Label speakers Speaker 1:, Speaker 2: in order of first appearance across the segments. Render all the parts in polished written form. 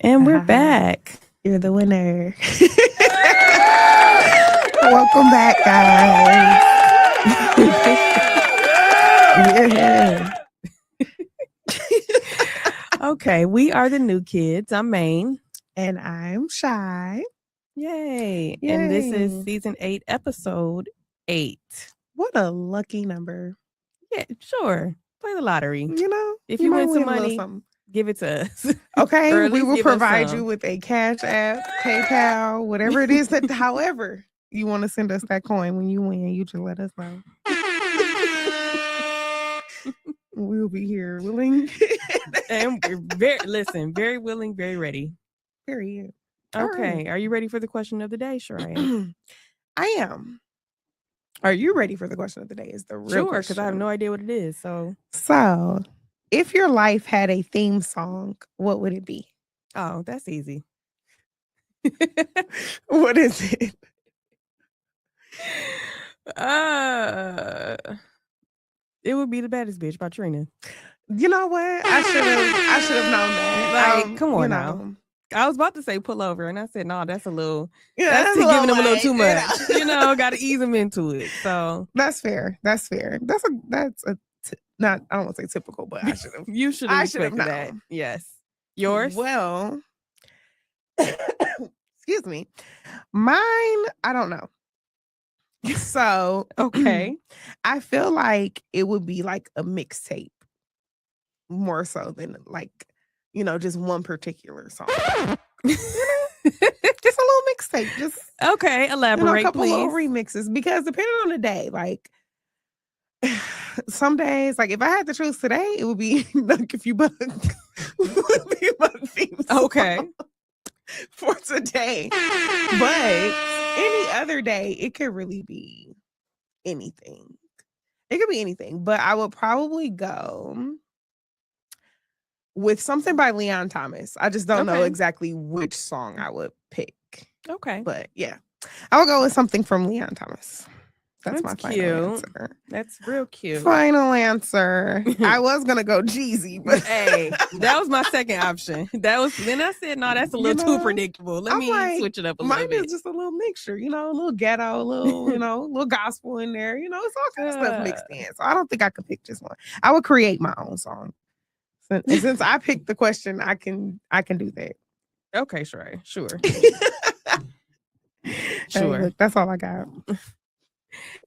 Speaker 1: And we're back.
Speaker 2: You're the winner. Welcome back, guys.
Speaker 1: Yeah. Okay, we are the new kids. I'm Maine.
Speaker 2: And I'm Shy.
Speaker 1: Yay. And this is season 8, episode 8.
Speaker 2: What a lucky number.
Speaker 1: Yeah, sure. Play the lottery.
Speaker 2: You know,
Speaker 1: if you win some money, give it to us.
Speaker 2: Okay, we will provide you with a Cash App, PayPal, whatever it is that, however you want to send us that coin when you win, you just let us know. We'll be here willing.
Speaker 1: And we're very willing, very ready.
Speaker 2: Period.
Speaker 1: Okay. Right. Are you ready for the question of the day, Shariah?
Speaker 2: I am. Are you ready for the question of the day? Is the real
Speaker 1: Sure, because I have no idea what it is. So,
Speaker 2: if your life had a theme song, what would it be?
Speaker 1: Oh, that's easy.
Speaker 2: What is it?
Speaker 1: It would be The Baddest Bitch by Trina.
Speaker 2: You know what? I should have known that.
Speaker 1: Like, come on now. I was about to say Pull Over, and I said, no, that's a little.
Speaker 2: Yeah,
Speaker 1: that's giving them a little too much. Got to ease them into it. So
Speaker 2: that's fair. That's fair. Not. I don't want to say typical, but I should have.
Speaker 1: You should have expected that. Yes. Yours?
Speaker 2: Well, excuse me. Mine. I don't know. So
Speaker 1: okay,
Speaker 2: I feel like it would be like a mixtape, more so than like, just one particular song. Just a little mixtape. Just
Speaker 1: okay. Elaborate,
Speaker 2: a couple
Speaker 1: please.
Speaker 2: little remixes, because depending on the day, like some days, like if I had to choose today, it would be Knock If You Buck. Would be my theme song.
Speaker 1: Okay.
Speaker 2: For today, but any other day, it could really be anything. It could be anything, but I would probably go with something by Leon Thomas. I just don't know exactly which song I would pick.
Speaker 1: Okay,
Speaker 2: but yeah, I would go with something from Leon Thomas. That's my
Speaker 1: cute.
Speaker 2: Final answer.
Speaker 1: That's real cute.
Speaker 2: Final answer. I was gonna go Jeezy, but
Speaker 1: hey, that was my second option. Then I said, no, that's a little too predictable. Let me switch it up a little bit.
Speaker 2: Mine is just a little mixture, a little ghetto, a little, little gospel in there. It's all kind of stuff mixed in. So I don't think I could pick just one. I would create my own song. Since I picked the question, I can do that.
Speaker 1: Okay, sure. Sure.
Speaker 2: Hey, look, that's all I got.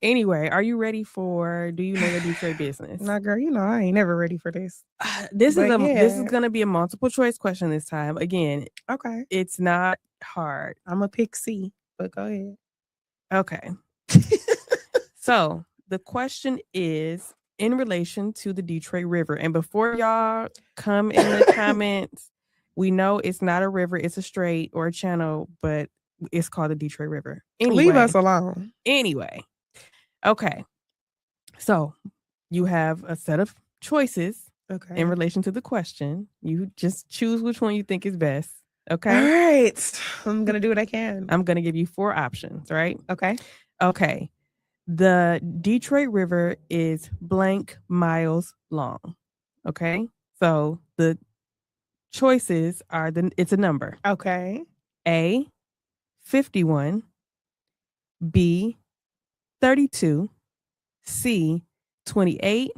Speaker 1: Anyway, are you ready for Do You Know Your Detroit Business?
Speaker 2: Nah, girl, I ain't never ready for this.
Speaker 1: This is gonna be a multiple choice question this time. Again,
Speaker 2: okay,
Speaker 1: it's not hard.
Speaker 2: I'm a pick C, but go ahead.
Speaker 1: Okay. So the question is in relation to the Detroit River, and before y'all come in the comments, we know it's not a river, it's a strait or a channel, but it's called the Detroit River. Anyway,
Speaker 2: leave us alone.
Speaker 1: Anyway. Okay, so you have a set of choices in relation to the question. You just choose which one you think is best. Okay.
Speaker 2: All right. I'm going to do what I can.
Speaker 1: I'm going to give you 4 options, right?
Speaker 2: Okay.
Speaker 1: Okay. The Detroit River is blank miles long. Okay. So the choices are it's a number.
Speaker 2: Okay.
Speaker 1: A, 51. B, 32, C, 28,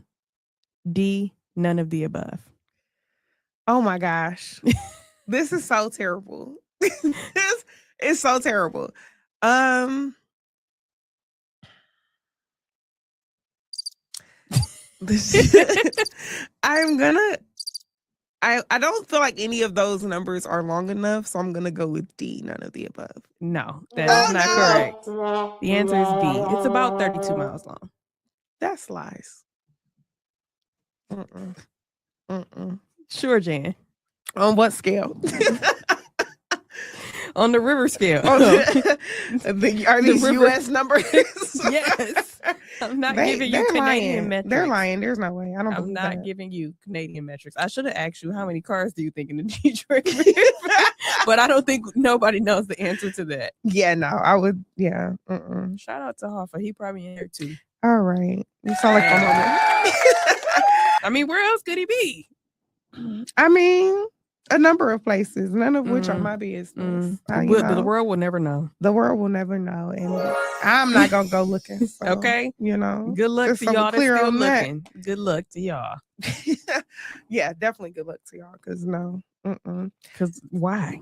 Speaker 1: D, none of the above.
Speaker 2: Oh my gosh. This is so terrible. It's so terrible. I don't feel like any of those numbers are long enough, so I'm gonna go with D, none of the above.
Speaker 1: No, that is not correct. The answer is B. It's about 32 miles long.
Speaker 2: That's lies.
Speaker 1: Sure, Jan.
Speaker 2: On what scale?
Speaker 1: On the river scale.
Speaker 2: Are these U.S. numbers?
Speaker 1: Yes. I'm not giving you Canadian metrics.
Speaker 2: They're lying. There's no way. I'm
Speaker 1: not giving you Canadian metrics. I should have asked you how many cars do you think in the Detroit River? But I don't think nobody knows the answer to that.
Speaker 2: Yeah, no, I would. Yeah.
Speaker 1: Shout out to Hoffa. He probably in here too.
Speaker 2: All right. You sound like my mama.
Speaker 1: I mean, where else could he be?
Speaker 2: I mean, a number of places, none of which are
Speaker 1: Mm,
Speaker 2: my business.
Speaker 1: The world will never know.
Speaker 2: The world will never know, and I'm not gonna go looking. So,
Speaker 1: Okay.
Speaker 2: Good
Speaker 1: luck
Speaker 2: just
Speaker 1: to
Speaker 2: so
Speaker 1: y'all that's
Speaker 2: clear
Speaker 1: still
Speaker 2: on that.
Speaker 1: looking. Good luck to y'all.
Speaker 2: Yeah, definitely good luck to y'all. Cause no,
Speaker 1: Cause why?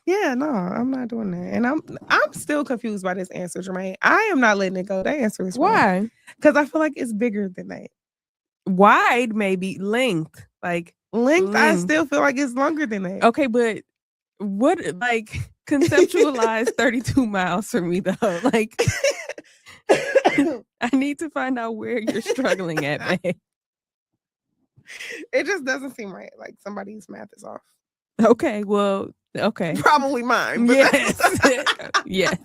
Speaker 2: yeah, no, I'm not doing that, and I'm still confused by this answer, Jermaine. I am not letting it go. That answer is wrong.
Speaker 1: Why?
Speaker 2: Because I feel like it's bigger than that.
Speaker 1: Wide, maybe length, like
Speaker 2: Length. I still feel like it's longer than that.
Speaker 1: Okay, but what like conceptualize 32 miles for me though? Like I need to find out where you're struggling at, man.
Speaker 2: It just doesn't seem right. Like somebody's math is off.
Speaker 1: Okay, well, okay.
Speaker 2: Probably mine.
Speaker 1: But yes. Yes.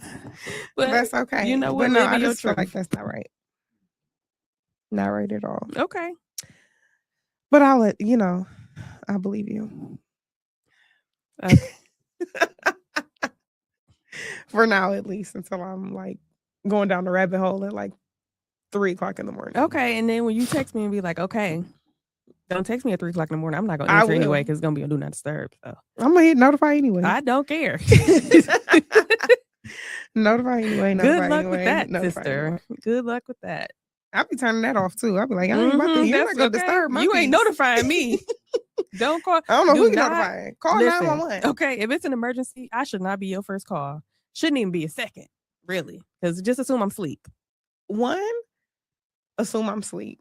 Speaker 2: But that's okay.
Speaker 1: You know what?
Speaker 2: But no, I
Speaker 1: your
Speaker 2: just feel
Speaker 1: truth.
Speaker 2: like that's not right. Not right at all.
Speaker 1: Okay.
Speaker 2: But I'll let I believe you.
Speaker 1: Okay.
Speaker 2: For now, at least, until I'm like going down the rabbit hole at like 3:00 in the morning.
Speaker 1: Okay, and then when you text me and be like, okay, don't text me at 3:00 in the morning. I'm not gonna answer anyway because it's gonna be a do not disturb. So
Speaker 2: I'm gonna hit notify anyway.
Speaker 1: I don't care.
Speaker 2: Notify anyway.
Speaker 1: Good luck with that, sister. Anyway. Good luck with that.
Speaker 2: I'll be turning that off too. I'll be like, I ain't about to. You're not gonna disturb my
Speaker 1: You ain't notifying me. Don't call.
Speaker 2: I don't know who you notifying. Call 911.
Speaker 1: Okay, if it's an emergency, I should not be your first call. Shouldn't even be a second, really, because just assume I'm asleep.
Speaker 2: One, assume I'm asleep.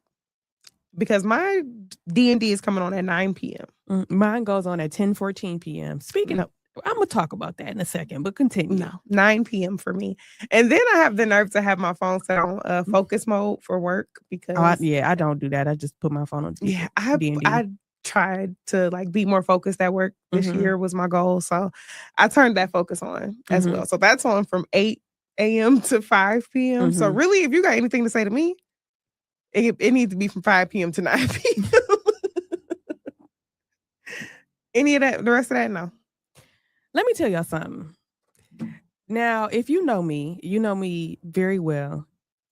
Speaker 2: Because my D&D is coming on at 9 p.m.
Speaker 1: Mine goes on at 10:14 p.m. Speaking of, I'm going to talk about that in a second, but continue.
Speaker 2: No, 9 p.m. for me. And then I have the nerve to have my phone set on focus mode for work because...
Speaker 1: I don't do that. I just put my phone on D&D.
Speaker 2: Yeah, I tried to like be more focused at work this year was my goal. So I turned that focus on as well. So that's on from 8 a.m. to 5 p.m. So really, if you got anything to say to me, it needs to be from 5 p.m. to 9 p.m. Any of that, the rest of that, no.
Speaker 1: Let me tell y'all something. Now, if you know me very well.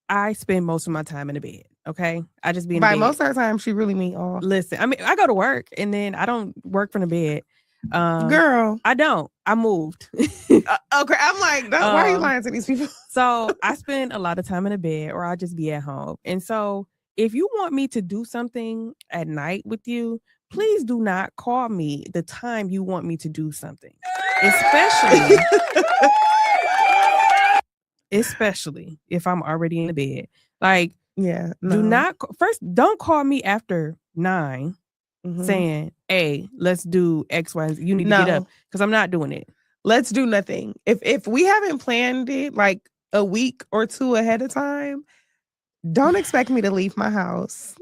Speaker 1: I spend most of my time in the bed. Okay, I just be in the bed.
Speaker 2: Most of the time, she really mean all.
Speaker 1: Listen, I mean, I go to work and then I don't work from the bed.
Speaker 2: Girl,
Speaker 1: I don't. I moved.
Speaker 2: Okay, I'm like, why are you lying to these people?
Speaker 1: So I spend a lot of time in the bed, or I just be at home. And so, if you want me to do something at night with you, please do not call me the time you want me to do something, especially if I'm already in the bed. Like,
Speaker 2: yeah,
Speaker 1: do not don't call me after 9 saying, hey, let's do X, Y, Z. You need to get up, because I'm not doing it.
Speaker 2: Let's do nothing. If we haven't planned it like a week or two ahead of time, don't expect me to leave my house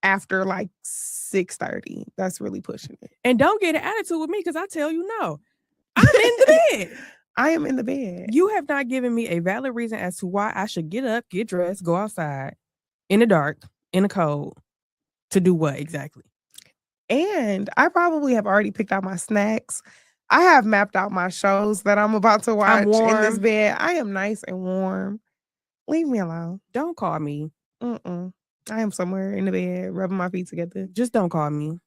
Speaker 2: after like 6:30. That's really pushing it.
Speaker 1: And don't get an attitude with me, because I tell you no. I'm in the bed.
Speaker 2: I am in the bed.
Speaker 1: You have not given me a valid reason as to why I should get up, get dressed, go outside in the dark, in the cold, to do what exactly?
Speaker 2: And I probably have already picked out my snacks. I have mapped out my shows that I'm about to watch in this bed. I am nice and warm. Leave me alone.
Speaker 1: Don't call me.
Speaker 2: I am somewhere in the bed rubbing my feet together.
Speaker 1: Just don't call me.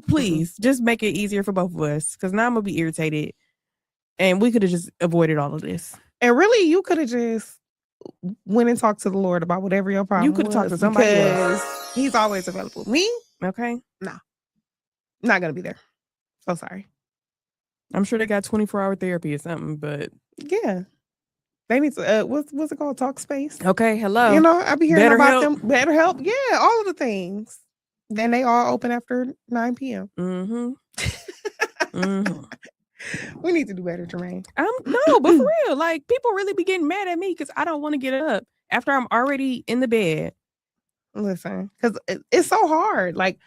Speaker 1: Please, just make it easier for both of us, because now I'm going to be irritated. And we could have just avoided all of this.
Speaker 2: And really, you could have just went and talked to the Lord about whatever your problem was.
Speaker 1: You could have talked to somebody else.
Speaker 2: He's always available. Me?
Speaker 1: Okay.
Speaker 2: No. Not going to be there. So sorry.
Speaker 1: I'm sure they got 24-hour therapy or something, but...
Speaker 2: Yeah. They need to, what's it called? Talkspace?
Speaker 1: Okay, hello.
Speaker 2: I be hearing about them. BetterHelp. Yeah, all of the things. Then they all open after 9 p.m. We need to do better, Jermaine.
Speaker 1: No, but for real, like, people really be getting mad at me because I don't want to get up after I'm already in the bed.
Speaker 2: Listen, because it's so hard. Like,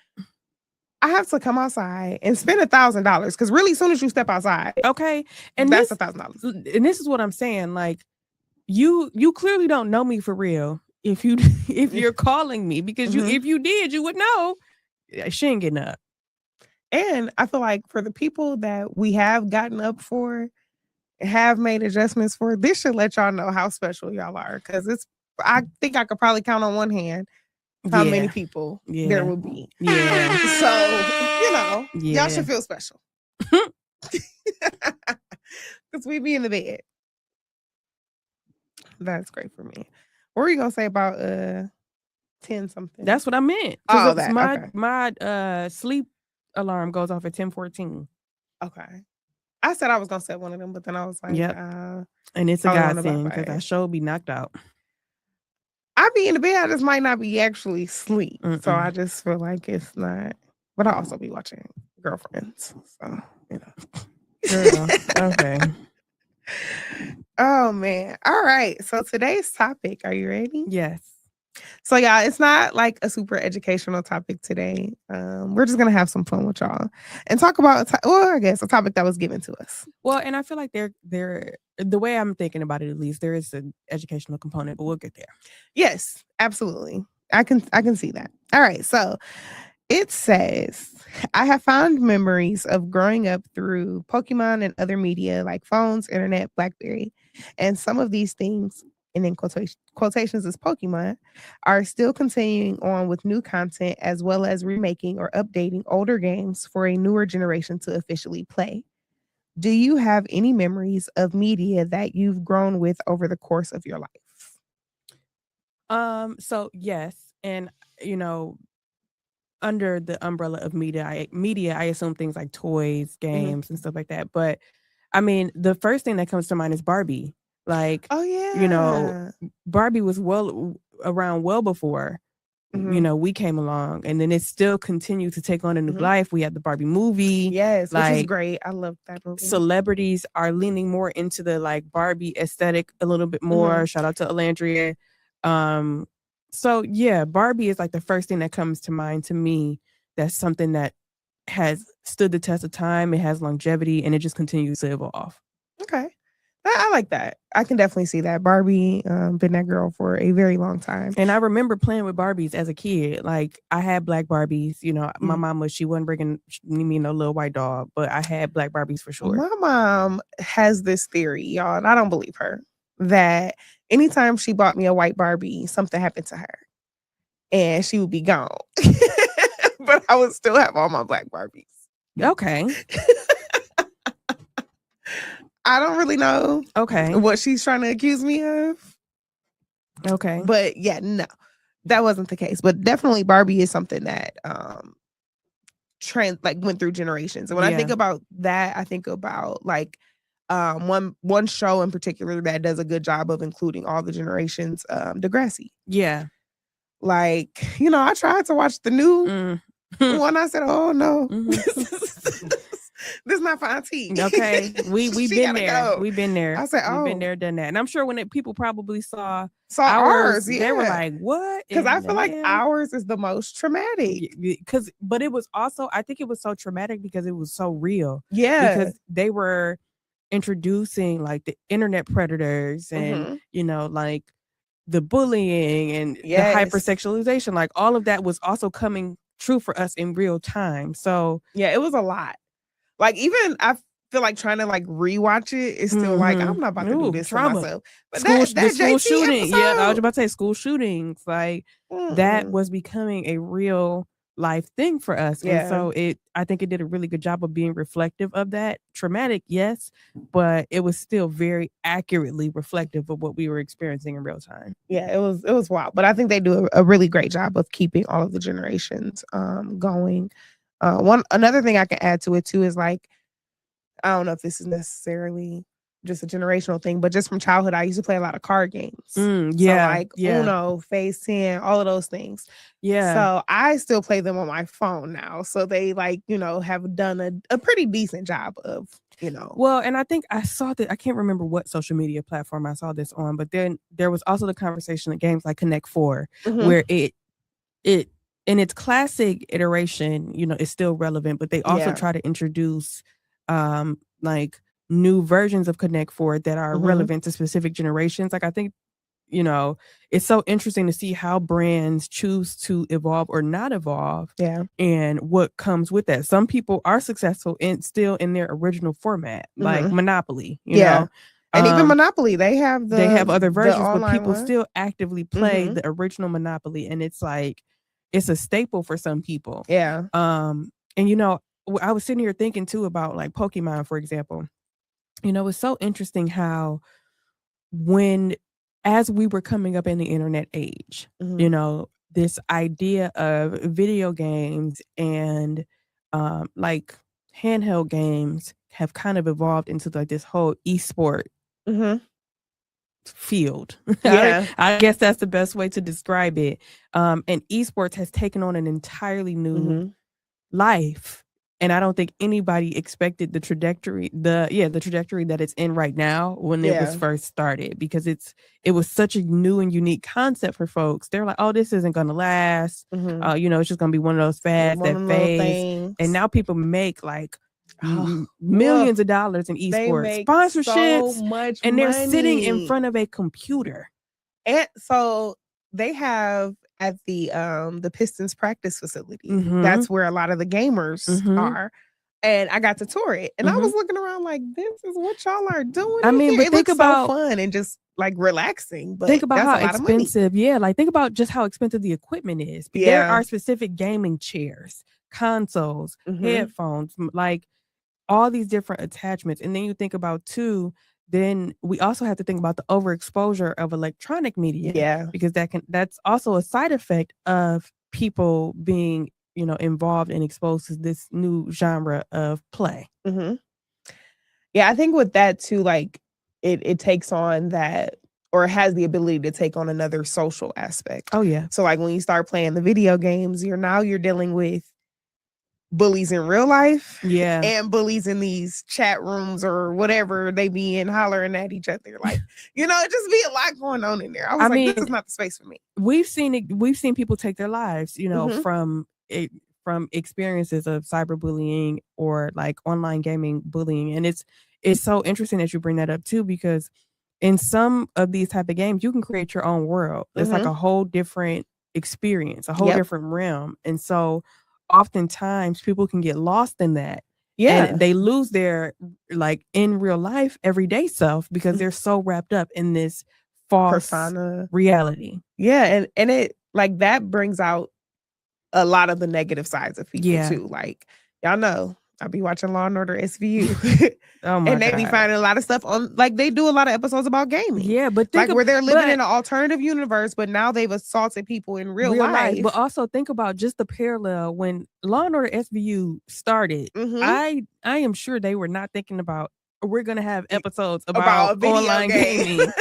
Speaker 2: I have to come outside and spend $1,000, because really, as soon as you step outside,
Speaker 1: okay, and
Speaker 2: that's $1,000.
Speaker 1: And this is what I'm saying. Like, you clearly don't know me for real. If you're calling me, because if you did, you would know she ain't getting up.
Speaker 2: And I feel like for the people that we have gotten up for, have made adjustments for, this should let y'all know how special y'all are. Because I think I could probably count on one hand how many
Speaker 1: Yeah.
Speaker 2: people
Speaker 1: Yeah.
Speaker 2: there will be.
Speaker 1: Yeah.
Speaker 2: So, y'all
Speaker 1: Yeah.
Speaker 2: should feel special. Because we be in the bed. That's great for me. What were you gonna say about 10 something?
Speaker 1: That's what I meant.
Speaker 2: Oh,
Speaker 1: Because
Speaker 2: that, okay.
Speaker 1: my sleep alarm goes off at 10:14.
Speaker 2: Okay. I said I was gonna set one of them, but then I was like,
Speaker 1: Yep. And it's a
Speaker 2: probably one of
Speaker 1: godsend
Speaker 2: my
Speaker 1: because I
Speaker 2: vibes.
Speaker 1: sure be knocked out.
Speaker 2: I be in the bed, I just might not be actually sleep. So
Speaker 1: Mm-mm.
Speaker 2: I just feel like it's not. But I also be watching Girlfriends. So, you know.
Speaker 1: Girl, okay.
Speaker 2: Oh man. All right. So today's topic, are you ready?
Speaker 1: Yes.
Speaker 2: So yeah, it's not like a super educational topic today. We're just gonna have some fun with y'all and talk about I guess a topic that was given to us.
Speaker 1: Well, and I feel like they're the way I'm thinking about it, at least there is an educational component, but we'll get there.
Speaker 2: Yes, absolutely. I can see that. All right. So it says, I have fond memories of growing up through Pokemon and other media like phones, internet, Blackberry. And some of these things, and then quotations is Pokemon, are still continuing on with new content as well as remaking or updating older games for a newer generation to officially play. Do you have any memories of media that you've grown with over the course of your life?
Speaker 1: So yes, and under the umbrella of media, I assume things like toys, games, and stuff like that. But I mean, the first thing that comes to mind is Barbie. Like,
Speaker 2: Oh yeah.
Speaker 1: Barbie was around well before we came along, and then it still continued to take on a new life. We had the Barbie movie.
Speaker 2: Yes, which is great. I love that movie.
Speaker 1: Celebrities are leaning more into the like Barbie aesthetic a little bit more. Shout out to Alandria. So yeah, Barbie is like the first thing that comes to mind to me. That's something that has stood the test of time. It has longevity, and it just continues to evolve.
Speaker 2: Okay. I like that. I can definitely see that. Barbie been that girl for a very long time.
Speaker 1: And I remember playing with Barbies as a kid. Like I had black Barbies. My mama, she wasn't bringing me no little white dog, but I had black Barbies for sure.
Speaker 2: My mom has this theory, y'all, and I don't believe her, that anytime she bought me a white Barbie, something happened to her and she would be gone. But I would still have all my black Barbies.
Speaker 1: Okay.
Speaker 2: I don't really know what she's trying to accuse me of.
Speaker 1: Okay.
Speaker 2: But yeah, no, that wasn't the case. But definitely Barbie is something that went through generations. And when I think about that, I think about like one show in particular that does a good job of including all the generations, Degrassi.
Speaker 1: Yeah.
Speaker 2: Like, I tried to watch the new one. I said, oh no. This is not for auntie.
Speaker 1: Okay. We've been there.
Speaker 2: Go.
Speaker 1: We've been there.
Speaker 2: I said,
Speaker 1: we've been there, done that. And I'm sure when people probably saw
Speaker 2: ours,
Speaker 1: they were like, what?
Speaker 2: Because I feel like ours is the most traumatic.
Speaker 1: But it was also, I think it was so traumatic because it was so real.
Speaker 2: Yeah.
Speaker 1: Because they were introducing like the internet predators and, like the bullying and the hypersexualization. Like all of that was also coming true for us in real time. So
Speaker 2: yeah, it was a lot. Like even I feel like trying to like rewatch it is still like I'm not about to do this to myself. But
Speaker 1: school
Speaker 2: JT
Speaker 1: shooting,
Speaker 2: episode,
Speaker 1: I was about to say school shootings, like that was becoming a real life thing for us. And so I think it did a really good job of being reflective of that. Traumatic, yes, but it was still very accurately reflective of what we were experiencing in real time.
Speaker 2: Yeah, it was wild. But I think they do a really great job of keeping all of the generations going. Another thing I can add to it too is like, I don't know if this is necessarily just a generational thing, but just from childhood, I used to play a lot of card games. Uno, Phase 10, all of those things.
Speaker 1: Yeah.
Speaker 2: So I still play them on my phone now. So they have done a pretty decent job of,
Speaker 1: Well, and I think I saw that, I can't remember what social media platform I saw this on, but then there was also the conversation of games like Connect 4, where it in its classic iteration, it's still relevant, but they also try to introduce like new versions of Connect 4 that are relevant to specific generations. Like I think, it's so interesting to see how brands choose to evolve or not evolve.
Speaker 2: Yeah.
Speaker 1: And what comes with that. Some people are successful still in their original format, like Monopoly, you know.
Speaker 2: And even Monopoly, they have
Speaker 1: other versions, but people
Speaker 2: one.
Speaker 1: still actively play the original Monopoly. And it's like, it's a staple for some people.
Speaker 2: Yeah.
Speaker 1: And you know, I was sitting here thinking too about like Pokemon, for example. You know, it's so interesting how when as we were coming up in the internet age, you
Speaker 2: Mhm.
Speaker 1: know, this idea of video games and like handheld games have kind of evolved into like this whole esport
Speaker 2: Mhm.
Speaker 1: field.
Speaker 2: Yeah.
Speaker 1: I guess that's the best way to describe it. And esports has taken on an entirely new
Speaker 2: Mhm.
Speaker 1: life. And I don't think anybody expected the trajectory, the trajectory that it's in right now when it was
Speaker 2: Yeah.
Speaker 1: first started, because it was such a new and unique concept for folks. They're like, oh, this isn't gonna last.
Speaker 2: Mhm.
Speaker 1: You know, it's just gonna be one of those fads
Speaker 2: One
Speaker 1: that
Speaker 2: of them little
Speaker 1: phase. And
Speaker 2: things.
Speaker 1: now people make like
Speaker 2: Oh,
Speaker 1: millions of dollars in
Speaker 2: they
Speaker 1: esports
Speaker 2: make so
Speaker 1: sponsorships,
Speaker 2: much
Speaker 1: and they're sitting in
Speaker 2: money.
Speaker 1: front of a computer.
Speaker 2: And so they have at the Pistons practice facility.
Speaker 1: Mhm.
Speaker 2: That's where a lot of the gamers
Speaker 1: Mhm.
Speaker 2: are. And I got to tour it. And I was
Speaker 1: Mhm.
Speaker 2: looking around like, this is what y'all are doing
Speaker 1: I
Speaker 2: in
Speaker 1: mean,
Speaker 2: here.
Speaker 1: but
Speaker 2: It
Speaker 1: think
Speaker 2: looks so
Speaker 1: about
Speaker 2: fun and just like relaxing,
Speaker 1: think
Speaker 2: but
Speaker 1: about
Speaker 2: that's
Speaker 1: how
Speaker 2: a lot of money.
Speaker 1: expensive, yeah, like think about just how expensive the equipment is. There
Speaker 2: Yeah.
Speaker 1: are specific gaming chairs, consoles,
Speaker 2: Mhm.
Speaker 1: headphones, like all these different attachments. And then you think about too, then we also have to think about the overexposure of electronic media,
Speaker 2: Yeah.
Speaker 1: because that's also a side effect of people being, you know, involved and exposed to this new genre of play.
Speaker 2: Mhm. Yeah, I think with that too, like it takes on that, or has the ability to take on another social aspect.
Speaker 1: Oh yeah.
Speaker 2: So like when you start playing the video games, you're dealing with bullies in real life
Speaker 1: Yeah.
Speaker 2: and bullies in these chat rooms or whatever they be in, hollering at each other. Like, you know, it just be a lot going on in there. I was
Speaker 1: I
Speaker 2: like, this
Speaker 1: mean,
Speaker 2: is not the space for me.
Speaker 1: we've seen people take their lives, you know,
Speaker 2: Mhm.
Speaker 1: from experiences of cyberbullying or like online gaming bullying. And it's so interesting that you bring that up too, because in some of these type of games you can create your own world. It's like
Speaker 2: Mhm.
Speaker 1: a whole different experience, a whole
Speaker 2: Yep.
Speaker 1: different realm. And so oftentimes people can get lost in that,
Speaker 2: Yeah.
Speaker 1: and they lose their like in real life everyday self because they're so wrapped up in this false
Speaker 2: Persona.
Speaker 1: reality.
Speaker 2: Yeah, and it like that brings out a lot of the negative sides of people
Speaker 1: Yeah.
Speaker 2: too. Like, y'all know, I be watching Law and Order SVU.
Speaker 1: Oh my
Speaker 2: And they be
Speaker 1: god.
Speaker 2: finding a lot of stuff on, like, they do a lot of episodes about gaming.
Speaker 1: Yeah, but
Speaker 2: Like,
Speaker 1: think of
Speaker 2: where they're living
Speaker 1: but
Speaker 2: in an alternative universe, but now they've assaulted people in real
Speaker 1: real life, but
Speaker 2: life.
Speaker 1: also think about just the parallel when Law and Order SVU started.
Speaker 2: Mhm.
Speaker 1: I am sure they were not thinking about, we're gonna have
Speaker 2: Y
Speaker 1: episodes
Speaker 2: About
Speaker 1: about
Speaker 2: a video
Speaker 1: online
Speaker 2: game.
Speaker 1: gaming,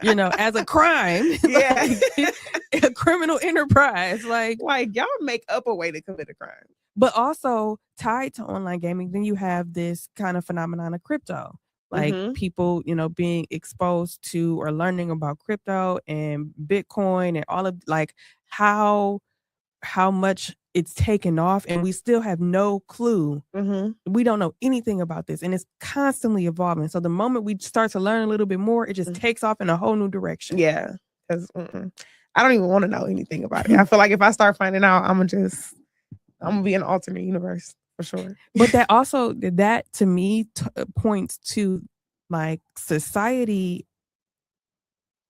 Speaker 1: you know, as a crime,
Speaker 2: Yeah.
Speaker 1: like a criminal enterprise, like.
Speaker 2: Like, y'all make up a way to commit a crime.
Speaker 1: But also tied to online gaming, then you have this kind of phenomenon of crypto. Like
Speaker 2: Mhm.
Speaker 1: people, you know, being exposed to or learning about crypto and Bitcoin and all of like how much it's taken off, and we still have no clue.
Speaker 2: Mhm.
Speaker 1: We don't know anything about this, and it's constantly evolving. So the moment we start to learn a little bit more, it just
Speaker 2: Mm.
Speaker 1: takes off in a whole new direction.
Speaker 2: Yeah, 'cause I don't even wanna know anything about it. I feel like if I start finding out, I'm gonna be in an alternate universe for sure.
Speaker 1: But that also, that to me points to like society.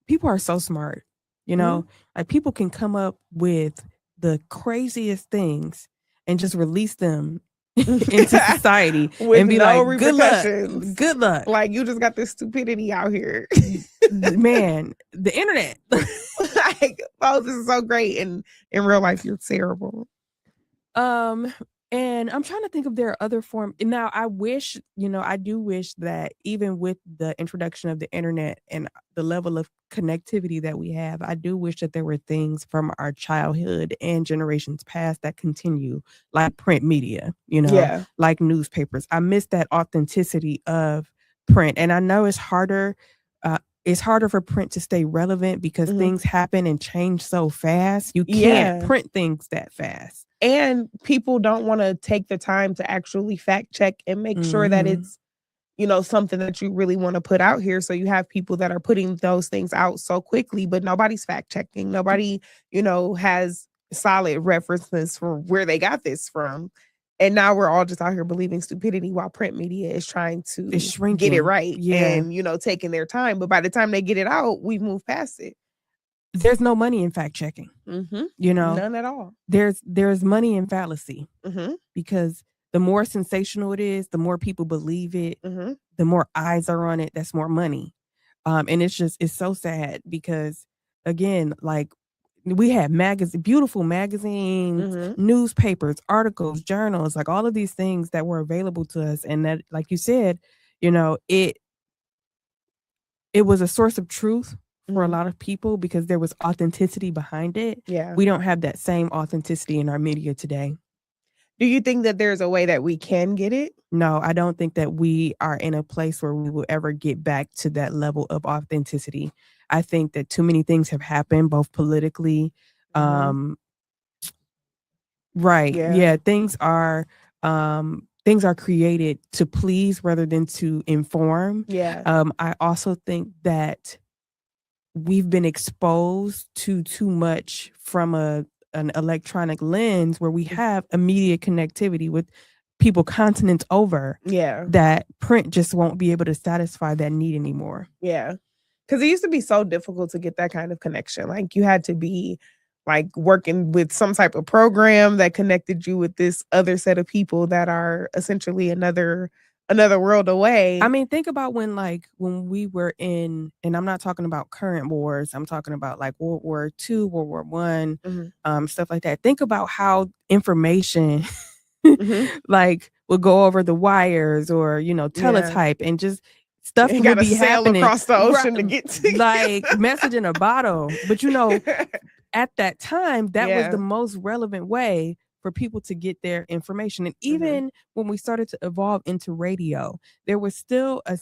Speaker 1: People are so smart, you know,
Speaker 2: Mhm.
Speaker 1: like people can come up with the craziest things and just release them into society
Speaker 2: With
Speaker 1: and be
Speaker 2: no
Speaker 1: like, good luck,
Speaker 2: repercussions.
Speaker 1: good luck.
Speaker 2: Like, you just got this stupidity out here.
Speaker 1: Man, the internet.
Speaker 2: Like, oh, this is so great, and in real life, you're terrible.
Speaker 1: Um, and I'm trying to think if there are other form. Now, I wish, you know, I do wish that even with the introduction of the internet and the level of connectivity that we have, I do wish that there were things from our childhood and generations past that continue, like print media, you know,
Speaker 2: Yeah.
Speaker 1: like newspapers. I miss that authenticity of print, and I know uh, it's harder for print to stay relevant because
Speaker 2: Mhm.
Speaker 1: things happen and change so fast. You can't
Speaker 2: Yeah.
Speaker 1: print things that fast.
Speaker 2: And people don't wanna take the time to actually fact check and make sure that
Speaker 1: Mhm.
Speaker 2: it's, you know, something that you really wanna put out here. So you have people that are putting those things out so quickly, but nobody's fact checking. Nobody, you know, has solid references for where they got this from. And now we're all just out here believing stupidity while print media is trying
Speaker 1: It's
Speaker 2: to get it
Speaker 1: shrinking.
Speaker 2: right
Speaker 1: Yeah.
Speaker 2: and, you know, taking their time. But by the time they get it out, we've moved past it.
Speaker 1: there's no money in fact checking.
Speaker 2: Mm-hmm.
Speaker 1: You know,
Speaker 2: None at all.
Speaker 1: there's money in fallacy,
Speaker 2: Mm-hmm.
Speaker 1: because the more sensational it is, the more people believe it,
Speaker 2: Mm-hmm.
Speaker 1: the more eyes are on it. That's more money. And it's so sad because, again, like, we had beautiful magazines,
Speaker 2: Mm-hmm.
Speaker 1: newspapers, articles, journals, like all of these things that were available to us, and that, like you said, it was a source of truth for a
Speaker 2: Mm-hmm.
Speaker 1: lot of people because there was authenticity behind it.
Speaker 2: Yeah.
Speaker 1: We don't have that same authenticity in our media today.
Speaker 2: Do you think that there's a way that we can get it?
Speaker 1: No, I don't think that we are in a place where we will ever get back to that level of authenticity. I think that too many things have happened, both politically.
Speaker 2: Mm-hmm.
Speaker 1: Right.
Speaker 2: Yeah.
Speaker 1: Yeah. Things are created to please rather than to inform.
Speaker 2: Yeah.
Speaker 1: I also think that we've been exposed to too much from an electronic lens where we have immediate connectivity with people continents over,
Speaker 2: Yeah.
Speaker 1: that print just won't be able to satisfy that need anymore.
Speaker 2: Yeah. Because it used to be so difficult to get that kind of connection. Like, you had to be like working with some type of program that connected you with this other set of people that are essentially another world away.
Speaker 1: I mean, think about when we were in, and I'm not talking about current wars, I'm talking about like World War II, World War I,
Speaker 2: Mhm.
Speaker 1: stuff like that. Think about how information
Speaker 2: Mhm.
Speaker 1: like would go over the wires, or teletype, and just stuff
Speaker 2: You
Speaker 1: would
Speaker 2: gotta
Speaker 1: be
Speaker 2: sail
Speaker 1: happening
Speaker 2: across the ocean to get to
Speaker 1: like message in a bottle. But at that time, that was
Speaker 2: Yeah.
Speaker 1: the most relevant way for people to get their information. And even when we started to evolve into radio, there was still a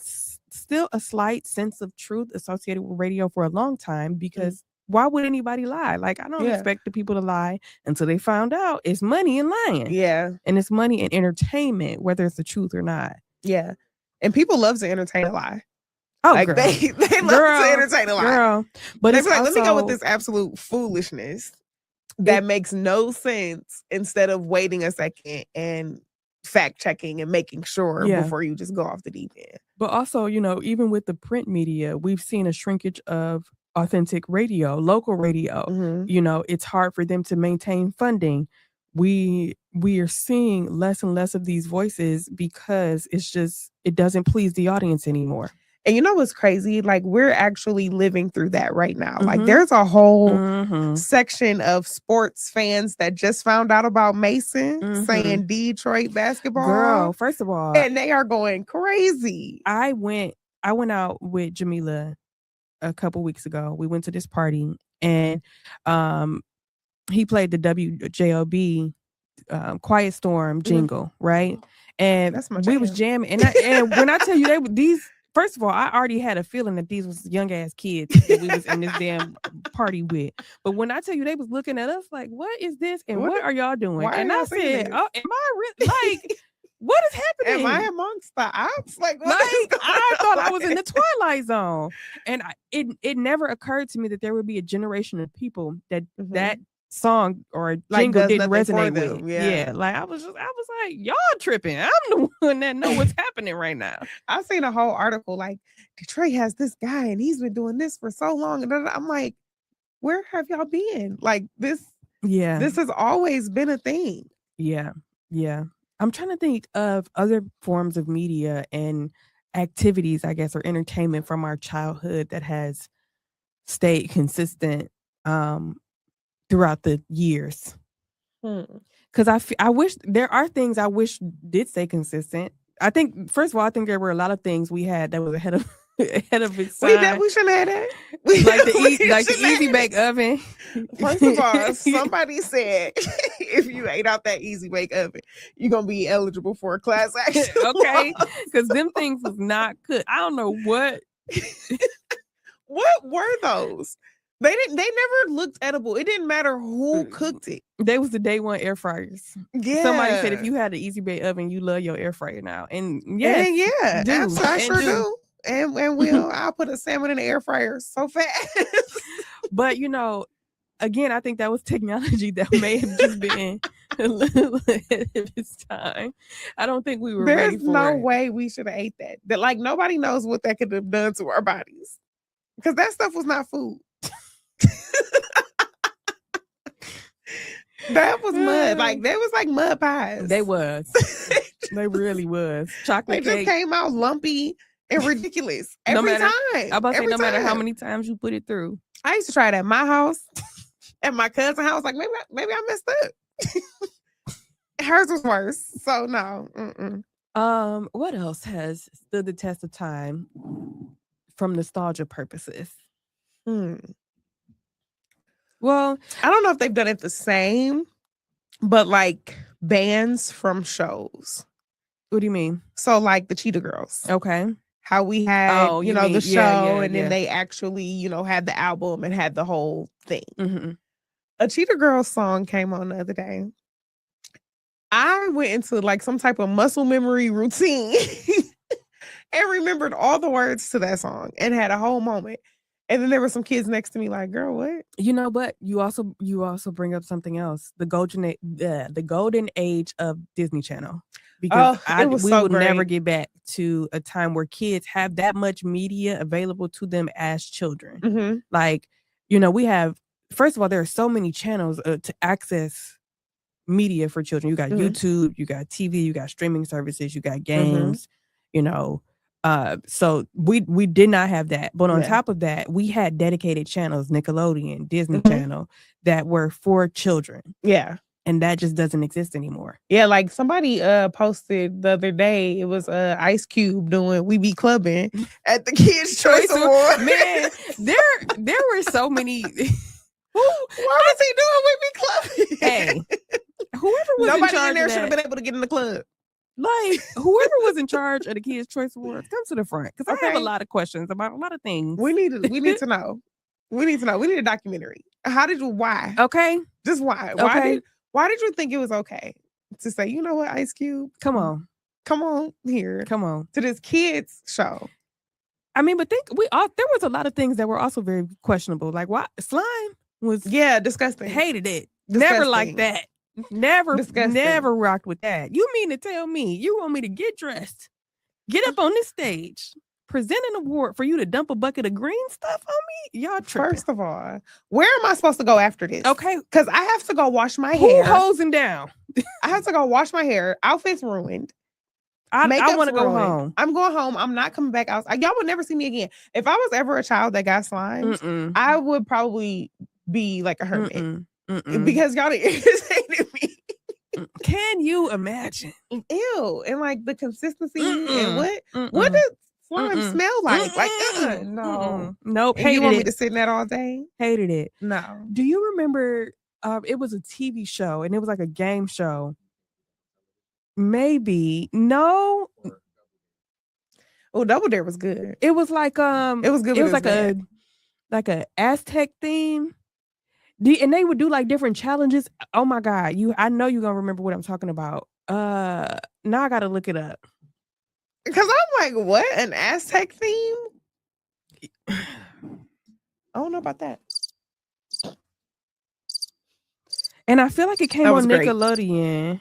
Speaker 1: slight sense of truth associated with radio for a long time, because why would anybody lie? Like, I don't
Speaker 2: Yeah.
Speaker 1: expect the people to lie until they found out it's money in lying.
Speaker 2: Yeah.
Speaker 1: And it's money in entertainment, whether it's the truth or not.
Speaker 2: Yeah. And people love to entertain a lie.
Speaker 1: Oh,
Speaker 2: Like,
Speaker 1: girl.
Speaker 2: they love to entertain a lie.
Speaker 1: Girl. But
Speaker 2: They
Speaker 1: it's
Speaker 2: be like, let me go with
Speaker 1: also-
Speaker 2: this absolute foolishness that makes no sense, instead of waiting a second and fact checking and making sure before you just go off the deep end.
Speaker 1: But also, even with the print media, we've seen a shrinkage of authentic radio, local radio. It's hard for them to maintain funding. We are seeing less and less of these voices because it doesn't please the audience anymore.
Speaker 2: And you know what's crazy? Like, we're actually living through that right now. Like, there's a whole section of sports fans that just found out about Mason saying Detroit basketball.
Speaker 1: Girl, first of all,
Speaker 2: and they are going crazy.
Speaker 1: I went out with Jamila a couple weeks ago. We went to this party, and he played the WJOB Quiet Storm jingle, right? And we was jamming, and when I tell you these. First of all, I already had a feeling that these was young ass kids that we was in this damn party with. But when I tell you, they was looking at us like, "What is this? And what are y'all doing?" And I said, "Oh, am I really like? What is happening?
Speaker 2: Am I amongst the ops? Like
Speaker 1: I thought I was in the Twilight Zone." And it never occurred to me that there would be a generation of people that song or jingle didn't resonate with. Yeah. Like I was like, y'all tripping. I'm the one that know what's happening right now.
Speaker 2: I've seen a whole article like, Detroit has this guy and he's been doing this for so long. And I'm like, where have y'all been? Like, this has always been a thing.
Speaker 1: Yeah. I'm trying to think of other forms of media and activities, I guess, or entertainment from our childhood that has stayed consistent throughout the years. Because I wish there are things I wish did stay consistent. I think, first of all, there were a lot of things we had that was ahead of its time.
Speaker 2: We shouldn't have that.
Speaker 1: Like the Easy Bake Oven.
Speaker 2: First of all, somebody said if you ate out that Easy Bake Oven, you're gonna be eligible for a class action.
Speaker 1: Okay, because them things was not good. I don't know what.
Speaker 2: What were those? They never looked edible. It didn't matter who cooked it.
Speaker 1: They was the day one air fryers.
Speaker 2: Yeah.
Speaker 1: Somebody said if you had an Easy Bake Oven, you love your air fryer now. And
Speaker 2: I sure do. And I'll put a salmon in the air fryer so fast.
Speaker 1: But again, I think that was technology that may have just been a little ahead of its time. I don't think we were ready for it.
Speaker 2: There's no way we should have ate that. That, like, nobody knows what that could have done to our bodies. Because that stuff was not food. That was mud. Like that was like mud pies.
Speaker 1: They was. They really was.
Speaker 2: They
Speaker 1: Chocolate
Speaker 2: just
Speaker 1: cake.
Speaker 2: came out lumpy and ridiculous
Speaker 1: No
Speaker 2: every
Speaker 1: matter-
Speaker 2: time.
Speaker 1: I'm about to say,
Speaker 2: Every
Speaker 1: no matter how
Speaker 2: time.
Speaker 1: many times you put it through.
Speaker 2: I used to try it at my house, at my cousin's house. Like maybe I messed up. Hers was worse. So no. Mm-mm.
Speaker 1: What else has stood the test of time from nostalgia purposes? Well,
Speaker 2: I don't know if they've done it the same, but like bands from shows.
Speaker 1: what do you mean?
Speaker 2: So like the Cheetah Girls.
Speaker 1: Okay.
Speaker 2: How we had,
Speaker 1: Oh,
Speaker 2: you
Speaker 1: you
Speaker 2: know,
Speaker 1: mean-
Speaker 2: the show,
Speaker 1: yeah,
Speaker 2: and
Speaker 1: yeah.
Speaker 2: then they actually, you know, had the album and had the whole thing.
Speaker 1: Mhm.
Speaker 2: A Cheetah Girls song came on the other day. I went into like some type of muscle memory routine and remembered all the words to that song and had a whole moment. And then there were some kids next to me like, girl, what?
Speaker 1: You know, but you also bring up something else. The golden age of Disney Channel. Because
Speaker 2: Oh, it was
Speaker 1: we
Speaker 2: so
Speaker 1: will never
Speaker 2: great.
Speaker 1: get back to a time where kids have that much media available to them as children.
Speaker 2: Mm-hmm.
Speaker 1: Like, you know, we have, first of all, there are so many channels to access media for children. You got
Speaker 2: Mhm.
Speaker 1: YouTube, you got TV, you got streaming services, you got games, you know. So we did not have that. But on
Speaker 2: Yeah.
Speaker 1: top of that, we had dedicated channels, Nickelodeon, Disney
Speaker 2: Mhm.
Speaker 1: Channel, that were for children.
Speaker 2: Yeah.
Speaker 1: And that just doesn't exist anymore.
Speaker 2: Yeah, like somebody posted the other day, it was Ice Cube doing We Be Clubbing at the Kids Choice Award.
Speaker 1: Man, there were so many.
Speaker 2: Why was he doing We Be Clubbing?
Speaker 1: Hey, whoever was in
Speaker 2: Nobody
Speaker 1: charge
Speaker 2: in there
Speaker 1: of
Speaker 2: should have
Speaker 1: that,
Speaker 2: been able to get in the club.
Speaker 1: like whoever was in charge of the Kids Choice Awards, come to the front because I have a
Speaker 2: Okay.
Speaker 1: lot of questions about a lot of things.
Speaker 2: We need to know. We need to know. We need a documentary. Why?
Speaker 1: Okay,
Speaker 2: Just why?
Speaker 1: Okay.
Speaker 2: Why did you think it was okay to say, you know what, Ice Cube?
Speaker 1: come on,
Speaker 2: here
Speaker 1: come on.
Speaker 2: to this kids show.
Speaker 1: I mean, but there was a lot of things that were also very questionable. Like why slime was
Speaker 2: Yeah, disgusting.
Speaker 1: hated it. Never like
Speaker 2: Disgusting.
Speaker 1: that.
Speaker 2: Disgusting.
Speaker 1: Never rocked with that. You mean to tell me you want me to get dressed, get up on this stage, present an award for you to dump a bucket of green stuff on me? Y'all tripping.
Speaker 2: First of all, where am I supposed to go after this?
Speaker 1: Okay,
Speaker 2: Because I have to go wash my
Speaker 1: who
Speaker 2: hair.
Speaker 1: hosing down?
Speaker 2: I have to go wash my hair. Outfit's ruined.
Speaker 1: I
Speaker 2: Makeup's
Speaker 1: want to go
Speaker 2: ruined.
Speaker 1: home.
Speaker 2: I'm going home. I'm not coming back out. Y'all would never see me again. If I was ever a child that got slimed,
Speaker 1: Mm-mm.
Speaker 2: I would probably be like a hermit.
Speaker 1: Mm-mm. Mm-mm.
Speaker 2: Because y'all done irritated me.
Speaker 1: Can you imagine?
Speaker 2: Ew. And like the consistency
Speaker 1: Mm-mm.
Speaker 2: and what does slime
Speaker 1: Mm-mm.
Speaker 2: smell like? Like,
Speaker 1: Mm-mm.
Speaker 2: no.
Speaker 1: Mm-mm. Nope.
Speaker 2: And you
Speaker 1: Hated
Speaker 2: want me
Speaker 1: it.
Speaker 2: to sit in that all day?
Speaker 1: Hated it.
Speaker 2: No.
Speaker 1: Do you remember? It was a TV show and it was like a game show. Maybe no.
Speaker 2: Oh, Double Dare was good.
Speaker 1: It was like
Speaker 2: It was good.
Speaker 1: It
Speaker 2: but
Speaker 1: was like
Speaker 2: bad.
Speaker 1: a Aztec theme. And they would do like different challenges. Oh my God. I know you're gonna remember what I'm talking about. Now I gotta look it up.
Speaker 2: Because I'm like, what? An Aztec theme? I don't know about that.
Speaker 1: And I feel like it came
Speaker 2: That was
Speaker 1: on
Speaker 2: great.
Speaker 1: Nickelodeon.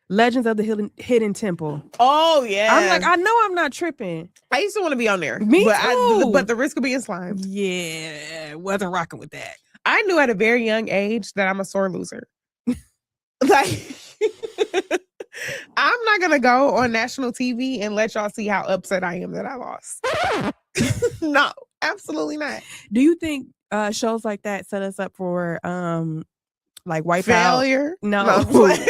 Speaker 1: Legends of the Hidden Temple.
Speaker 2: Oh yeah.
Speaker 1: I'm like, I know I'm not tripping.
Speaker 2: I used to want to be on there.
Speaker 1: Me
Speaker 2: but
Speaker 1: too.
Speaker 2: But the risk of being slimed.
Speaker 1: Yeah, wasn't rocking with that.
Speaker 2: I knew at a very young age that I'm a sore loser. Like, I'm not gonna go on national TV and let y'all see how upset I am that I lost. No, absolutely not.
Speaker 1: Do you think shows like that set us up for like Wipeout?
Speaker 2: Failure.
Speaker 1: No.
Speaker 2: I'm playing.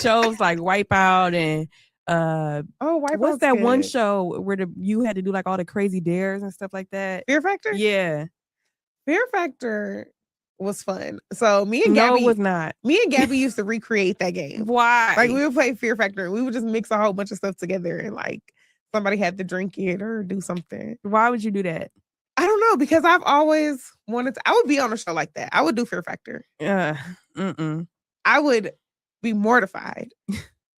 Speaker 1: Shows like Wipeout and
Speaker 2: Oh, Wipeout's
Speaker 1: what's that one
Speaker 2: good.
Speaker 1: show where you had to do like all the crazy dares and stuff like that?
Speaker 2: Fear Factor?
Speaker 1: Yeah.
Speaker 2: Fear Factor was fun. So me and
Speaker 1: No,
Speaker 2: Gabby,
Speaker 1: it was not.
Speaker 2: used to recreate that game.
Speaker 1: Why?
Speaker 2: Like we would play Fear Factor. We would just mix a whole bunch of stuff together and like somebody had to drink it or do something.
Speaker 1: Why would you do that?
Speaker 2: I don't know, because I've always wanted to. I would be on a show like that. I would do Fear Factor.
Speaker 1: Mm-mm.
Speaker 2: I would be mortified,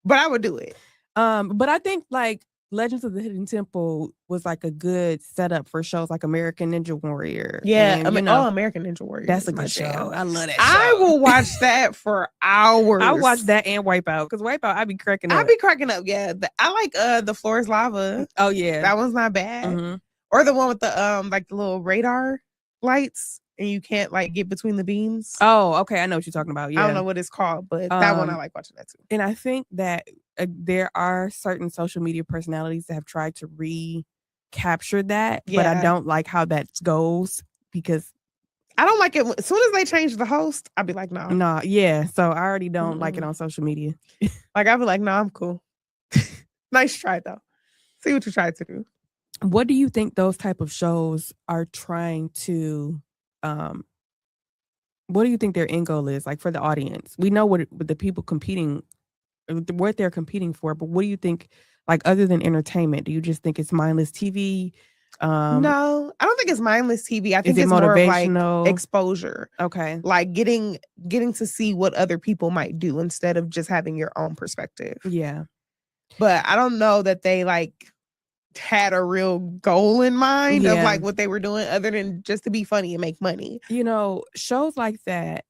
Speaker 2: but I would do it.
Speaker 1: But I think like Legends of the Hidden Temple was like a good setup for shows like American Ninja Warrior.
Speaker 2: Yeah,
Speaker 1: and,
Speaker 2: I mean,
Speaker 1: you know,
Speaker 2: American Ninja Warrior.
Speaker 1: that's a
Speaker 2: is my
Speaker 1: good show.
Speaker 2: jam.
Speaker 1: I love that.
Speaker 2: I
Speaker 1: show.
Speaker 2: will watch that for hours.
Speaker 1: I watch that and Wipeout because Wipeout I be cracking up.
Speaker 2: I be cracking up. Yeah, I like the Floor is Lava.
Speaker 1: Oh yeah,
Speaker 2: That one's not bad.
Speaker 1: Mhm.
Speaker 2: Or the one with the like the little radar lights. and you can't like get between the beams.
Speaker 1: Oh, okay. I know what you're talking about. Yeah.
Speaker 2: I don't know what it's called, but that one I like watching that too.
Speaker 1: And I think that there are certain social media personalities that have tried to recapture that, but I don't like how that goes because
Speaker 2: I don't like it. As soon as they change the host, I'll be like, no.
Speaker 1: No, yeah. So I already don't like it on social media.
Speaker 2: Like, I'll be like, no, I'm cool. Nice try, though. See what you tried to do.
Speaker 1: What do you think those type of shows are trying to, what do you think their end goal is? Like for the audience, we know what the people competing, what they're competing for, but what do you think, like other than entertainment, do you just think it's mindless TV?
Speaker 2: No, I don't think it's mindless TV. I think it's more of like exposure.
Speaker 1: Okay.
Speaker 2: Like getting to see what other people might do instead of just having your own perspective.
Speaker 1: Yeah.
Speaker 2: But I don't know that they like had a real goal in mind of like what they were doing other than just to be funny and make money.
Speaker 1: You know, shows like that,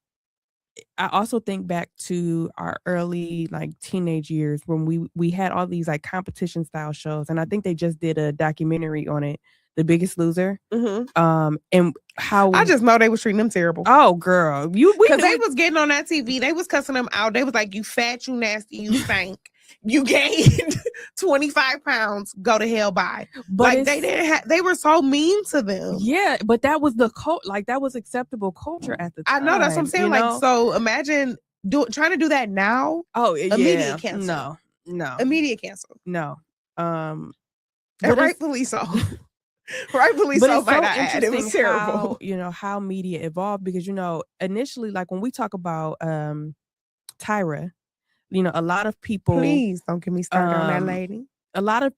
Speaker 1: I also think back to our early like teenage years when we had all these like competition style shows, and I think they just did a documentary on it, The Biggest Loser. And how
Speaker 2: I just know they was treating them terrible.
Speaker 1: Oh, girl,
Speaker 2: because they was getting on that TV, they was cussing them out. They was like, "You fat, you nasty, you stank." You gained 25 pounds, go to hell, bye. But like they didn't they were so mean to them.
Speaker 1: Yeah, but that was the like that was acceptable culture at the time.
Speaker 2: I know, that's what I'm saying. Like, so imagine trying to do that now.
Speaker 1: Oh,
Speaker 2: immediate cancel.
Speaker 1: No.
Speaker 2: Immediate cancel.
Speaker 1: No.
Speaker 2: And rightfully so. Rightfully so, might I add. It was terrible.
Speaker 1: How, how media evolved because initially, like when we talk about Tyra, a lot of people.
Speaker 2: Please don't get me started on that lady.
Speaker 1: A lot of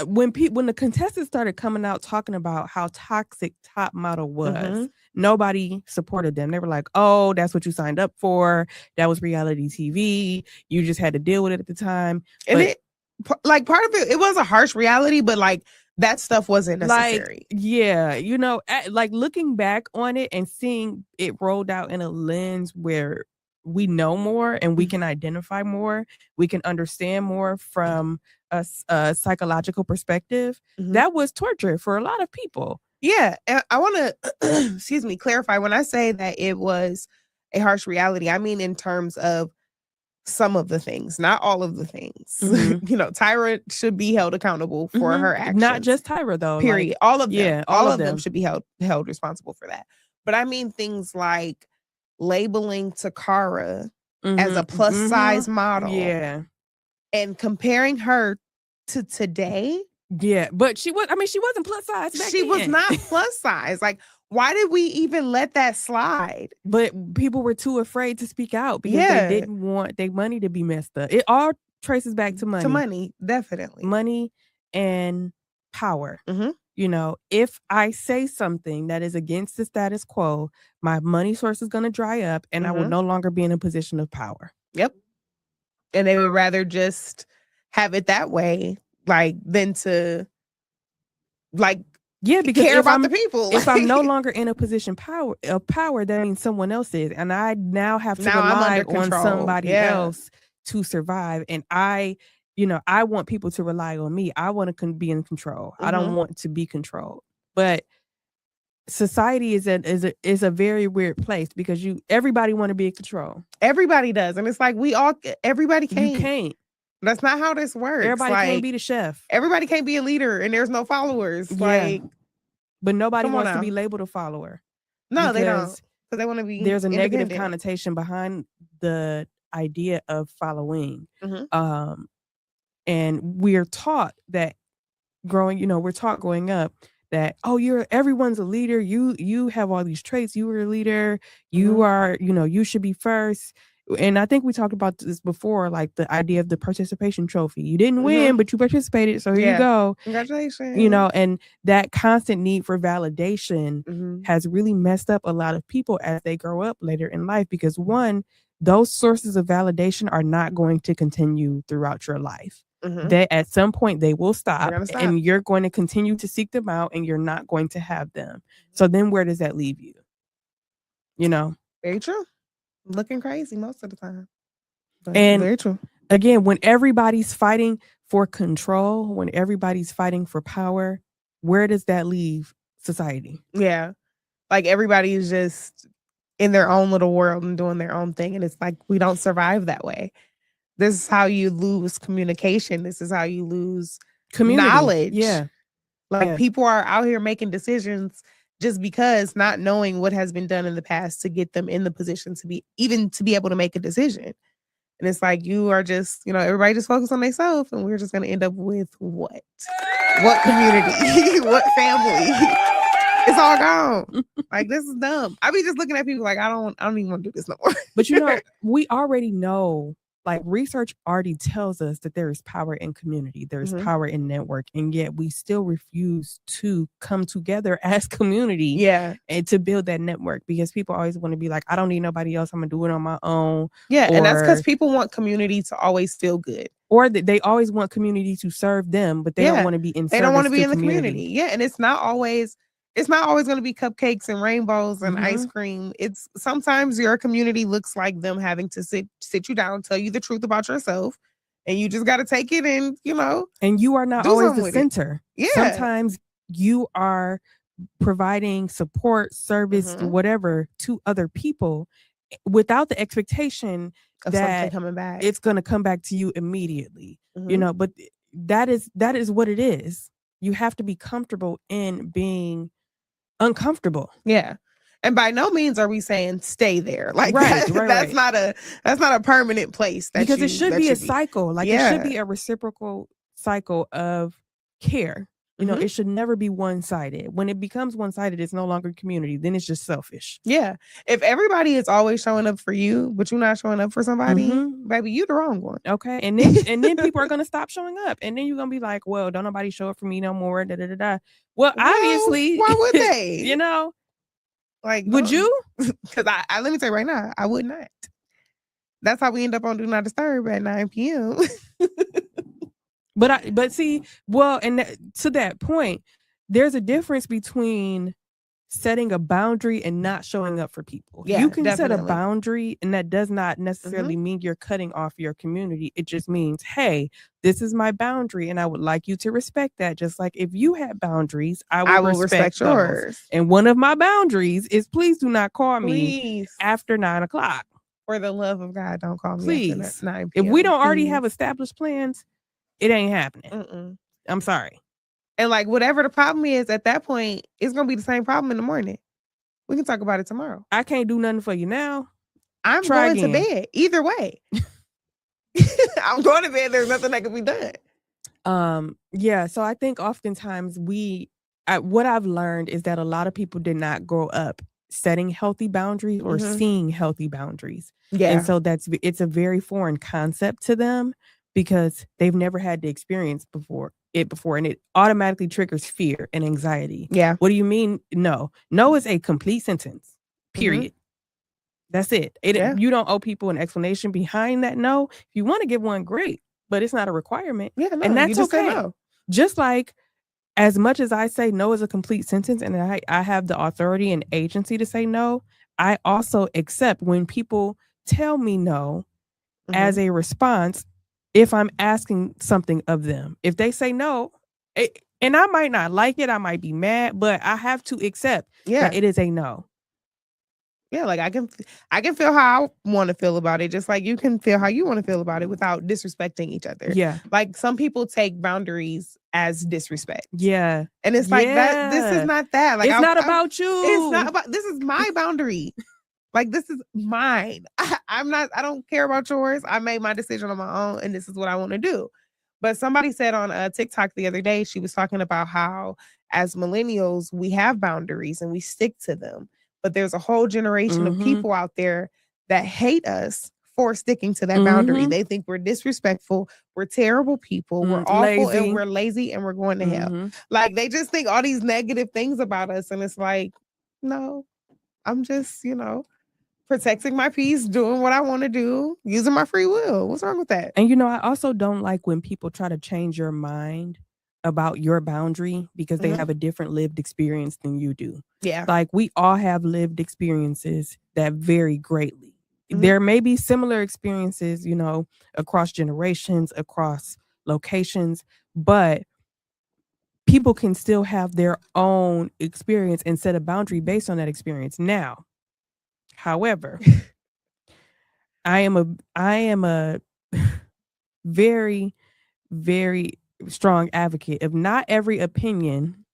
Speaker 1: when the contestants started coming out talking about how toxic Top Model was, nobody supported them. They were like, "Oh, that's what you signed up for. That was reality TV. You just had to deal with it at the time."
Speaker 2: And like part of it was a harsh reality, but like that stuff wasn't necessary.
Speaker 1: Like, yeah, like looking back on it and seeing it rolled out in a lens where we know more and we can identify more, we can understand more from a psychological perspective. That was torture for a lot of people.
Speaker 2: Yeah, and I want to clarify when I say that it was a harsh reality, I mean in terms of some of the things, not all of the things. Tyra should be held accountable for her actions.
Speaker 1: Not just Tyra though.
Speaker 2: Period. Like, all of them.
Speaker 1: Yeah,
Speaker 2: all of them should be held responsible for that. But I mean things like labeling Takara as a plus size model.
Speaker 1: Yeah.
Speaker 2: And comparing her to today.
Speaker 1: Yeah, but she wasn't plus size back
Speaker 2: She
Speaker 1: then.
Speaker 2: was not plus size. Like, why did we even let that slide?
Speaker 1: But people were too afraid to speak out because they didn't want their money to be messed up. It all traces back to money.
Speaker 2: To money, definitely.
Speaker 1: Money and power. If I say something that is against the status quo, my money source is going to dry up and I will no longer be in a position of power.
Speaker 2: Yep. And they would rather just have it that way, like, than to, like,
Speaker 1: because
Speaker 2: care about the people.
Speaker 1: If I'm no longer in a position of power, that means someone else is. And I now have to rely on somebody else to survive. And I want people to rely on me. I want to be in control. I don't want to be controlled. But society is a very weird place because everybody want to be in control.
Speaker 2: Everybody does, and it's like everybody can't.
Speaker 1: You can't.
Speaker 2: That's not how this works.
Speaker 1: Everybody can't be the chef.
Speaker 2: Everybody can't be a leader, and there's no followers. Like,
Speaker 1: but nobody wants to be labeled a follower.
Speaker 2: No, they don't. Because they want to be.
Speaker 1: There's a negative connotation behind the idea of following. And we're taught that growing up that, oh, everyone's a leader. You have all these traits. You were a leader. You are, you should be first. And I think we talked about this before, like the idea of the participation trophy. You didn't win, but you participated. So here you go.
Speaker 2: Congratulations.
Speaker 1: And that constant need for validation has really messed up a lot of people as they grow up later in life. Because one, those sources of validation are not going to continue throughout your life. That at some point they will stop and you're going to continue to seek them out and you're not going to have them. So then where does that leave you?
Speaker 2: Very true. Looking crazy most of the time. But
Speaker 1: and
Speaker 2: very true.
Speaker 1: Again, when everybody's fighting for control, when everybody's fighting for power, where does that leave society?
Speaker 2: Yeah. Like everybody is just in their own little world and doing their own thing. And it's like, we don't survive that way. This is how you lose communication. This is how you lose
Speaker 1: Community.
Speaker 2: knowledge.
Speaker 1: Yeah.
Speaker 2: Like
Speaker 1: Yeah.
Speaker 2: people are out here making decisions just because not knowing what has been done in the past to get them in the position to be able to make a decision. And it's like, you are just, everybody just focus on themselves, and we're just going to end up with what? What community? What family? It's all gone. Like, this is dumb. I be just looking at people like, I don't even want to do this no more.
Speaker 1: But we already know, like, research already tells us that there is power in community, there's power in network, and yet we still refuse to come together as community, and to build that network, because people always want to be like, I don't need nobody else, I'm gonna do it on my own.
Speaker 2: And that's because people want community to always feel good,
Speaker 1: or that they always want community to serve them, but they don't want to be in.
Speaker 2: They don't want to be in the community. And it's not always going to be cupcakes and rainbows and ice cream. It's sometimes your community looks like them having to sit you down, tell you the truth about yourself, and you just got to take it and,
Speaker 1: and you are not always the center.
Speaker 2: Yeah.
Speaker 1: Sometimes you are providing support, service, whatever to other people without the expectation
Speaker 2: of
Speaker 1: that
Speaker 2: something coming back.
Speaker 1: It's going to come back to you immediately, but that is what it is. You have to be comfortable in being uncomfortable.
Speaker 2: Yeah. And by no means are we saying stay there. Like, that's not a permanent place.
Speaker 1: Because it should be a cycle. Like, it should be a reciprocal cycle of care. It should never be one-sided. When it becomes one-sided, it's no longer community. Then it's just selfish.
Speaker 2: Yeah. If everybody is always showing up for you, but you're not showing up for somebody, baby, you the wrong one.
Speaker 1: Okay. And then people are gonna stop showing up. And then you're gonna be like, well, don't nobody show up for me no more. Well, obviously.
Speaker 2: Why would they?
Speaker 1: Like, would you?
Speaker 2: Because I let me tell you right now, I would not. That's how we end up on Do Not Disturb at 9 p.m.
Speaker 1: But see, well, and to that point, there's a difference between setting a boundary and not showing up for people.
Speaker 2: Yeah,
Speaker 1: you can
Speaker 2: definitely.
Speaker 1: set a boundary, and that does not necessarily mean you're cutting off your community. It just means, hey, this is my boundary, and I would like you to respect that. Just like if you had boundaries, I will respect yours. And one of my boundaries is, please do not call me after 9 o'clock.
Speaker 2: For the love of God, don't call me
Speaker 1: please.
Speaker 2: After 9
Speaker 1: p.m. If we don't already have established plans, it ain't happening. I'm sorry.
Speaker 2: And like, whatever the problem is at that point, it's going to be the same problem in the morning. We can talk about it tomorrow.
Speaker 1: I can't do nothing for you now.
Speaker 2: I'm going to bed. Either way. I'm going to bed. There's nothing that can be done.
Speaker 1: Yeah. So I think oftentimes what I've learned is that a lot of people did not grow up setting healthy boundaries or seeing healthy boundaries.
Speaker 2: Yeah.
Speaker 1: And so it's a very foreign concept to them, because they've never had the experience before, and it automatically triggers fear and anxiety.
Speaker 2: Yeah.
Speaker 1: What do you mean? No is a complete sentence, period. That's it. You don't owe people an explanation behind that no. If you want to give one, great, but it's not a requirement.
Speaker 2: Yeah, no,
Speaker 1: and that's
Speaker 2: you just
Speaker 1: okay.
Speaker 2: say no.
Speaker 1: Just like, as much as I say no is a complete sentence, and I have the authority and agency to say no, I also accept when people tell me no as a response. If I'm asking something of them, if they say no, and I might not like it, I might be mad, but I have to accept that it is a no.
Speaker 2: Yeah, like I can feel how I want to feel about it, just like you can feel how you want to feel about it without disrespecting each other.
Speaker 1: Yeah.
Speaker 2: Like some people take boundaries as disrespect.
Speaker 1: Yeah.
Speaker 2: And it's like that. This is not that. Like
Speaker 1: it's not about you.
Speaker 2: It's not about. This is my boundary. Like, this is mine. I don't care about yours. I made my decision on my own, and this is what I want to do. But somebody said on TikTok the other day, she was talking about how as millennials, we have boundaries and we stick to them. But there's a whole generation of people out there that hate us for sticking to that boundary. They think we're disrespectful. We're terrible people. We're awful and we're lazy and we're going to hell. Like, they just think all these negative things about us. And it's like, no, I'm just, protecting my peace, doing what I want to do, using my free will. What's wrong with that?
Speaker 1: And I also don't like when people try to change your mind about your boundary because they have a different lived experience than you do.
Speaker 2: Yeah.
Speaker 1: Like, we all have lived experiences that vary greatly. There may be similar experiences, across generations, across locations, but people can still have their own experience and set a boundary based on that experience. Now, however, I am a very, very strong advocate of not every opinion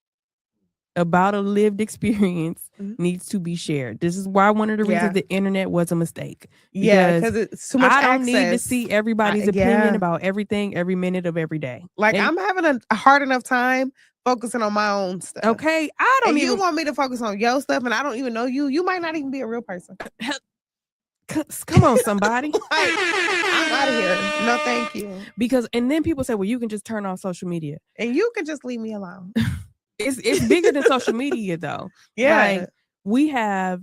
Speaker 1: about a lived experience needs to be shared. This is why one of the reasons the internet was a mistake.
Speaker 2: Yeah, because it's too much
Speaker 1: I don't
Speaker 2: access.
Speaker 1: need to see everybody's opinion about everything every minute of every day.
Speaker 2: Like, I'm having a hard enough time focusing on my own stuff.
Speaker 1: Okay, I don't even.
Speaker 2: You want me to focus on your stuff, and I don't even know you. You might not even be a real person.
Speaker 1: Come on, somebody.
Speaker 2: Like, I'm out of here. No, thank you.
Speaker 1: Because, and then people say, well, you can just turn off social media.
Speaker 2: And you can just leave me alone.
Speaker 1: It's bigger than social media, though.
Speaker 2: Yeah.
Speaker 1: Like, we have,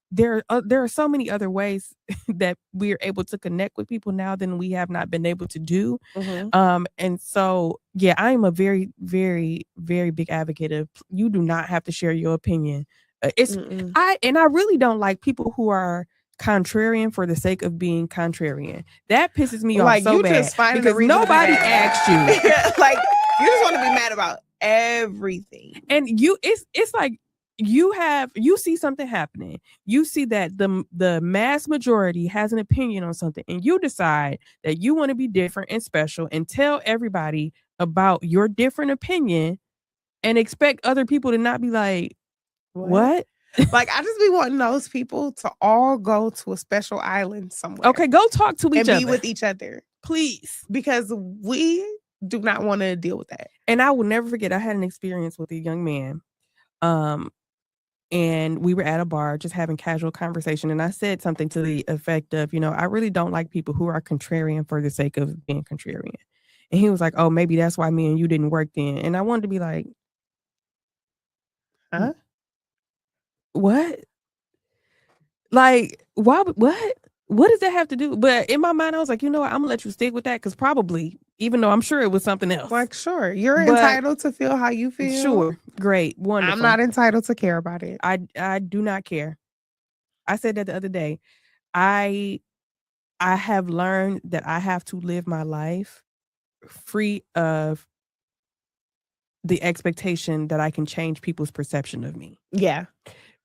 Speaker 1: there are so many other ways that we're able to connect with people now than we have not been able to do. And so, yeah, I am a very, very, very big advocate of you do not have to share your opinion. I really don't like people who are contrarian for the sake of being contrarian. That pisses me off so bad because nobody asked you.
Speaker 2: Like, you just want to be mad about everything.
Speaker 1: And it's like you see something happening. You see that the mass majority has an opinion on something, and you decide that you want to be different and special and tell everybody about your different opinion and expect other people to not be like, what?
Speaker 2: Like, I just be wanting those people to all go to a special island somewhere.
Speaker 1: Okay, go talk to each other.
Speaker 2: And be with each other.
Speaker 1: Please.
Speaker 2: Because we do not want to deal with that.
Speaker 1: And I will never forget, I had an experience with a young man. And we were at a bar just having casual conversation. And I said something to the effect of, I really don't like people who are contrarian for the sake of being contrarian. And he was like, oh, maybe that's why me and you didn't work then. And I wanted to be like,
Speaker 2: huh?
Speaker 1: What? Like, why? What does that have to do? But in my mind, I was like, I'm gonna let you stick with that because probably, even though I'm sure it was something else.
Speaker 2: Like, sure, you're entitled to feel how you feel.
Speaker 1: Sure, great, wonderful.
Speaker 2: I'm not entitled to care about it.
Speaker 1: I do not care. I said that the other day. I have learned that I have to live my life free of the expectation that I can change people's perception of me.
Speaker 2: Yeah.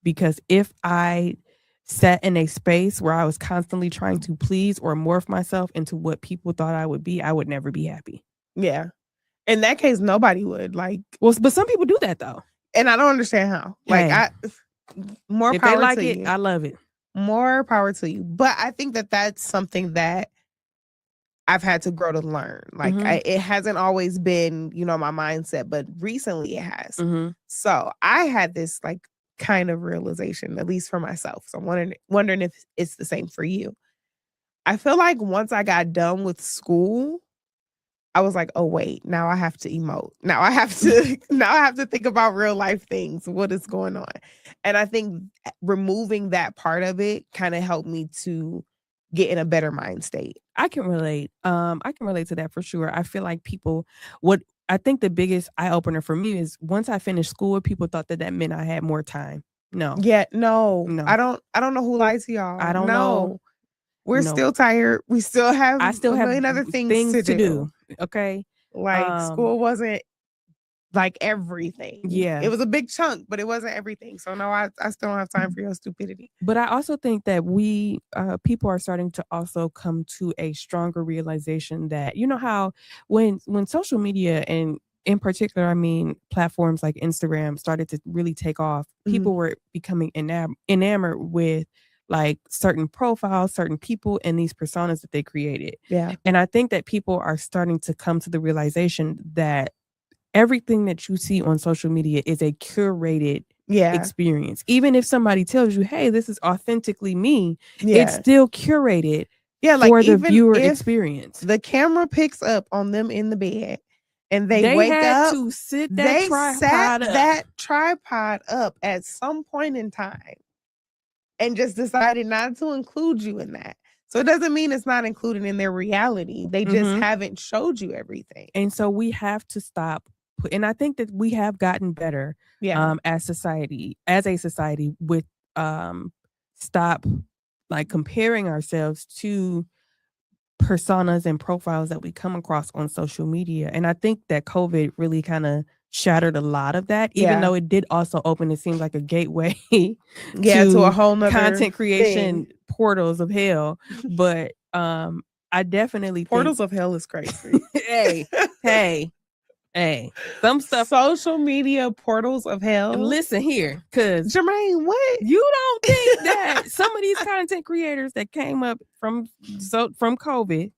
Speaker 1: Because if I sat in a space where I was constantly trying to please or morph myself into what people thought I would be, I would never be happy.
Speaker 2: Yeah. In that case, nobody would. Like,
Speaker 1: well, but some people do that though.
Speaker 2: And I don't understand how. Like, more
Speaker 1: if
Speaker 2: power
Speaker 1: they like
Speaker 2: to
Speaker 1: it,
Speaker 2: you.
Speaker 1: I love it.
Speaker 2: More power to you. But I think that that's something that I've had to grow to learn. Like, it hasn't always been, my mindset, but recently it has. So I had this like kind of realization, at least for myself. So I'm wondering if it's the same for you. I feel like once I got done with school, I was like, oh wait, now I have to emote. Now I have to think about real life things. What is going on? And I think removing that part of it kind of helped me to get in a better mind state.
Speaker 1: I can relate. I can relate to that for sure. I feel like I think the biggest eye opener for me is once I finished school, people thought that meant I had more time. No.
Speaker 2: Yeah, no. I don't know who lies to y'all.
Speaker 1: I don't know.
Speaker 2: We're still tired. We still have
Speaker 1: a million
Speaker 2: other things to do.
Speaker 1: Okay.
Speaker 2: Like, school wasn't like everything.
Speaker 1: Yeah.
Speaker 2: It was a big chunk, but it wasn't everything. So no, I still don't have time for your stupidity.
Speaker 1: But I also think that people are starting to also come to a stronger realization that, how when social media, and in particular, I mean, platforms like Instagram started to really take off, people were becoming enamored with like certain profiles, certain people, and these personas that they created.
Speaker 2: Yeah.
Speaker 1: And I think that people are starting to come to the realization that everything that you see on social media is a curated experience. Even if somebody tells you, hey, this is authentically me, it's still curated for the viewer experience.
Speaker 2: The camera picks up on them in the bed and they wake
Speaker 1: had
Speaker 2: up
Speaker 1: to sit that
Speaker 2: tripod up at some point in time and just decided not to include you in that. So it doesn't mean it's not included in their reality. They just haven't showed you everything.
Speaker 1: And so we have to stop. And I think that we have gotten better as a society with stop like comparing ourselves to personas and profiles that we come across on social media. And I think that COVID really kind of shattered a lot of that, even
Speaker 2: Yeah.
Speaker 1: though it did also open, it seems like a gateway
Speaker 2: Yeah, to a whole nother
Speaker 1: content creation
Speaker 2: thing.
Speaker 1: portals of hell. But I definitely
Speaker 2: Portals of hell is crazy.
Speaker 1: think hey, some stuff.
Speaker 2: Social media portals of hell.
Speaker 1: Listen here, because
Speaker 2: Jermaine, what?
Speaker 1: you don't think that some of these content creators that came up from COVID